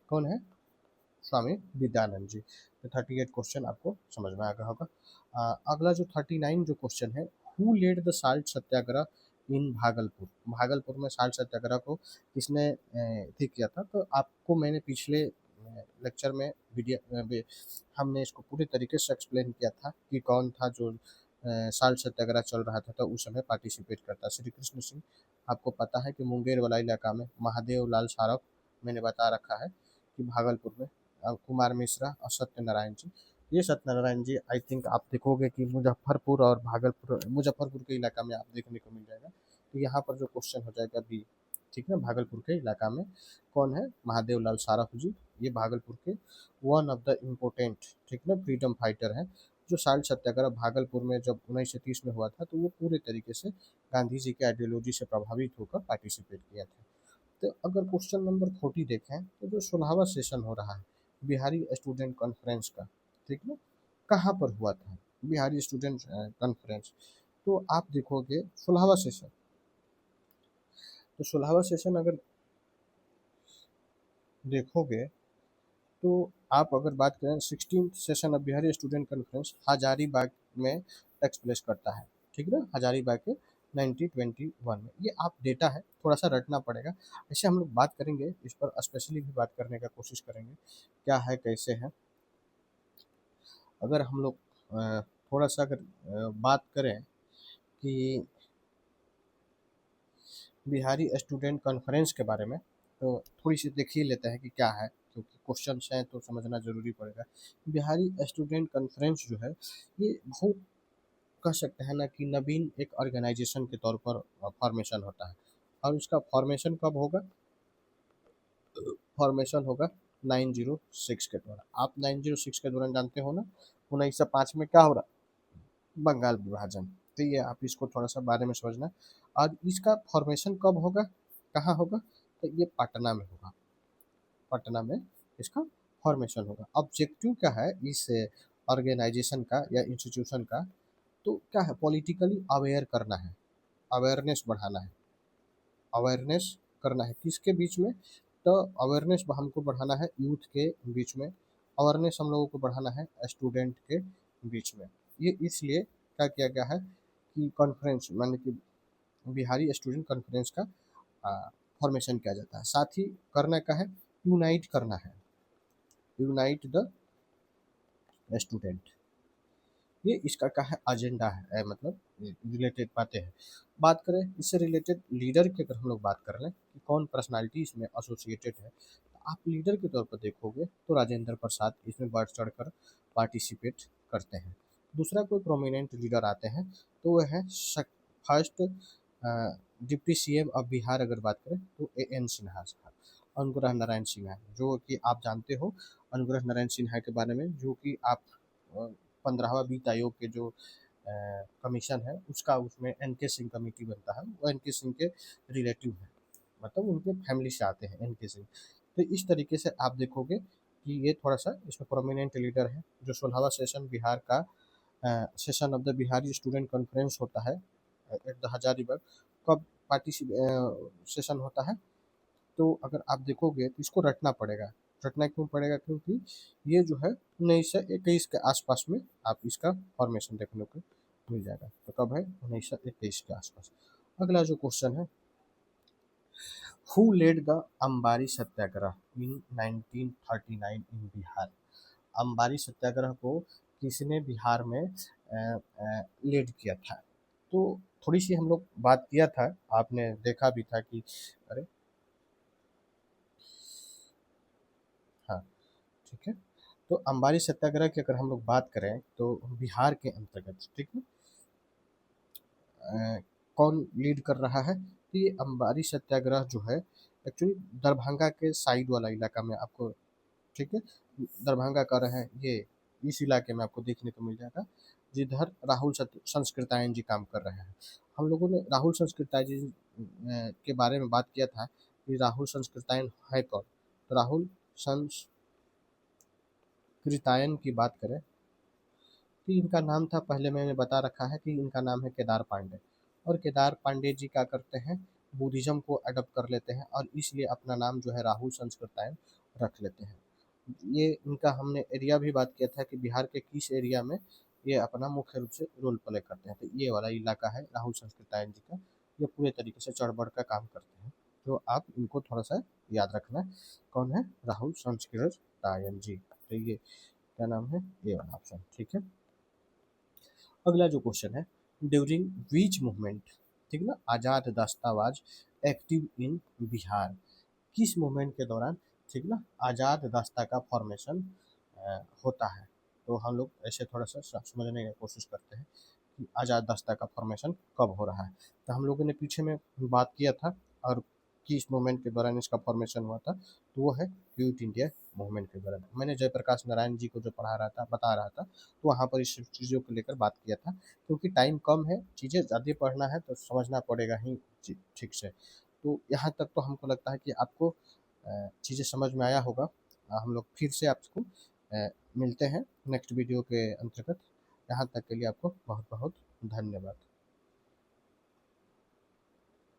कौन है, स्वामी विद्यानंद जी। तो 38 क्वेश्चन आपको समझ में आ गया होगा। अगला जो 39 जो क्वेश्चन है, हु लेड द साल्ट सत्याग्रह इन भागलपुर, भागलपुर में साल्ट सत्याग्रह को किसने ठीक किया था। तो आपको मैंने पिछले लेक्चर में हमने इसको पूरी तरीके से एक्सप्लेन किया था कि कौन था जो साल्ट सत्याग्रह चल रहा था तो उस समय पार्टिसिपेट करता। श्री कृष्ण सिंह, आपको पता है कि मुंगेर वाला इलाका में, महादेव लाल सारफ मैंने बता रखा है कि भागलपुर में, कुमार मिश्रा और सत्यनारायण जी। ये सत्यनारायण जी आई थिंक आप देखोगे कि मुजफ्फरपुर और भागलपुर, मुजफ्फरपुर के इलाका में आप देखने को मिल जाएगा। तो यहाँ पर जो क्वेश्चन हो जाएगा बी, ठीक है, भागलपुर के इलाका में कौन है, महादेव लाल सारफ जी। ये भागलपुर के वन ऑफ द इम्पोर्टेंट, ठीक है, फ्रीडम फाइटर हैं। जो साल्ट सत्याग्रह भागलपुर में जब 1930 में हुआ था तो वो पूरे तरीके से गांधी जी के आइडियोलॉजी से प्रभावित होकर पार्टिसिपेट किया था। तो अगर क्वेश्चन नंबर 40 देखें तो जो 16वां सेशन हो रहा है बिहारी स्टूडेंट कॉन्फ्रेंस का, ठीक है, कहाँ पर हुआ था बिहारी स्टूडेंट कॉन्फ्रेंस। तो आप देखोगे 16वां सेशन, तो 16वां सेशन अगर देखोगे तो आप अगर बात करें 16 session of Bihari student conference Hazaribagh में टेक्स प्लेस करता है, ठीक है ना, हजारीबाग के 1921 में। ये आप डेटा है, थोड़ा सा रटना पड़ेगा। ऐसे हम लोग बात करेंगे इस पर, स्पेशली भी बात करने का कोशिश करेंगे क्या है कैसे है। अगर हम लोग थोड़ा सा अगर बात करें कि बिहारी स्टूडेंट कॉन्फ्रेंस के बारे में, तो थोड़ी सी देख ही लेते हैं कि क्या है, क्योंकि क्वेश्चन हैं तो समझना जरूरी पड़ेगा। बिहारी स्टूडेंट कॉन्फ्रेंस जो है ये बहुत, कह सकते हैं ना कि नवीन एक ऑर्गेनाइजेशन के तौर पर फॉर्मेशन होता है। और उसका फॉर्मेशन कब होगा, फॉर्मेशन होगा 906 के दौरान। आप 906 के दौरान जानते हो ना, 1905 में क्या हो रहा, बंगाल विभाजन। तो ये आप इसको थोड़ा सा बारे में समझना। और इसका फॉर्मेशन कब होगा, कहाँ होगा, तो ये पटना में होगा, पटना में इसका फॉर्मेशन होगा। ऑब्जेक्टिव क्या है इस ऑर्गेनाइजेशन का या इंस्टीट्यूशन का, तो क्या है, पॉलिटिकली अवेयर करना है, अवेयरनेस बढ़ाना है, अवेयरनेस करना है किसके बीच में, तो अवेयरनेस हमको बढ़ाना है यूथ के बीच में, अवेयरनेस हम लोगों को बढ़ाना है स्टूडेंट के बीच में। ये इसलिए क्या किया गया है कि कॉन्फ्रेंस माने कि बिहारी स्टूडेंट कॉन्फ्रेंस का फॉर्मेशन किया जाता है। साथ ही करना क्या है, यूनाइट करना है, यूनाइट द स्टूडेंट। ये इसका क्या है, एजेंडा है, मतलब रिलेटेड बातें हैं। बात करें इससे रिलेटेड लीडर की, अगर हम लोग बात कर लें कि कौन पर्सनालिटी इसमें एसोसिएटेड है, तो आप लीडर के तौर पर देखोगे तो राजेंद्र प्रसाद इसमें बढ़ चढ़ कर पार्टिसिपेट करते हैं। दूसरा कोई प्रोमिनेंट लीडर आते हैं तो वह है first deputy CM of Bihar, अगर बात करें तो एन सिन्हा साहब, अनुग्रह नारायण सिन्हा, जो कि आप जानते हो अनुग्रह नारायण सिन्हा के बारे में, जो कि आप 15वां वित्त आयोग के जो कमीशन है उसका, उसमें एन के सिंह कमेटी बनता है, वो एन के सिंह के रिलेटिव है, मतलब उनके फैमिली से आते हैं एन के सिंह। तो इस तरीके से आप देखोगे कि ये थोड़ा सा इसमें प्रोमिनेंट लीडर है। जो 16वां सेशन बिहार का session of the Bihari student conference होता है एट द हजारीबाग, कब सेशन होता है, तो अगर आप देखोगे तो इसको रटना पड़ेगा। रटना क्यों पड़ेगा, क्योंकि ये जो है 1921 के आसपास में आप इसका फॉर्मेशन देखने को मिल जाएगा। तो कब है, 1921 के आसपास। अगला जो क्वेश्चन है, हु लेड द अंबारी सत्याग्रह इन 1939 इन बिहार। अंबारी सत्याग्रह को किसने बिहार में लीड किया था। तो थोड़ी सी हम लोग बात किया था, आपने देखा भी था कि, अरे हाँ, ठीक है। तो अंबारी सत्याग्रह की अगर हम लोग बात करें तो बिहार के अंतर्गत, ठीक है, कौन लीड कर रहा है, तो ये अंबारी सत्याग्रह जो है एक्चुअली दरभंगा के साइड वाला इलाका में आपको, ठीक है, दरभंगा का रहे ये, इस इलाके में आपको देखने को मिल जाएगा, जिधर राहुल संस्कृतायन जी काम कर रहे हैं। हम लोगों ने राहुल संस्कृतायन जी के बारे में बात किया था कि राहुल संस्कृतायन है कौन। तो राहुल संस्कृतायन की बात करें तो इनका नाम था, पहले मैंने बता रखा है कि इनका नाम है केदार पांडे। और केदार पांडे जी क्या करते हैं, बुद्धिज्म को अडॉप्ट कर लेते हैं और इसलिए अपना नाम जो है राहुल संस्कृतायन रख लेते हैं। ये इनका हमने एरिया भी बात किया था कि बिहार के किस एरिया में ये अपना मुख्य रूप से रोल प्ले करते हैं। तो ये वाला इलाका है राहुल संस्कृतायन जी का। ये पूरे तरीके से चढ़ बढ़ का काम करते हैं, तो आप इनको थोड़ा सा याद रखना। कौन है, राहुल संस्कृतायन जी। तो ये क्या नाम है, ये वाला ऑप्शन, ठीक है। अगला जो क्वेश्चन है, ड्यूरिंग विच मूवमेंट, ठीक ना, आज़ाद दस्तावेज एक्टिव इन बिहार, किस मूवमेंट के दौरान, ठीक ना, आज़ाद दस्ता का फॉर्मेशन होता है। तो हम लोग ऐसे थोड़ा सा समझने की कोशिश करते हैं कि आज़ाद दस्ता का फॉर्मेशन कब हो रहा है। तो हम लोगों ने पीछे में बात किया था, और किस मूवमेंट के दौरान इसका फॉर्मेशन हुआ था, तो वो है क्विट इंडिया मूवमेंट के दौरान। मैंने जयप्रकाश नारायण जी को जो पढ़ा रहा था, बता रहा था, तो वहाँ पर इस चीज़ों को लेकर बात किया था। क्योंकि टाइम कम है, चीज़ें ज़्यादा पढ़ना है तो समझना पड़ेगा ही ठीक से। तो यहाँ तक तो हमको लगता है कि आपको चीज़ें समझ में आया होगा। हम लोग फिर से आपको मिलते हैं नेक्स्ट वीडियो के अंतर्गत। यहाँ तक के लिए आपको बहुत बहुत धन्यवाद।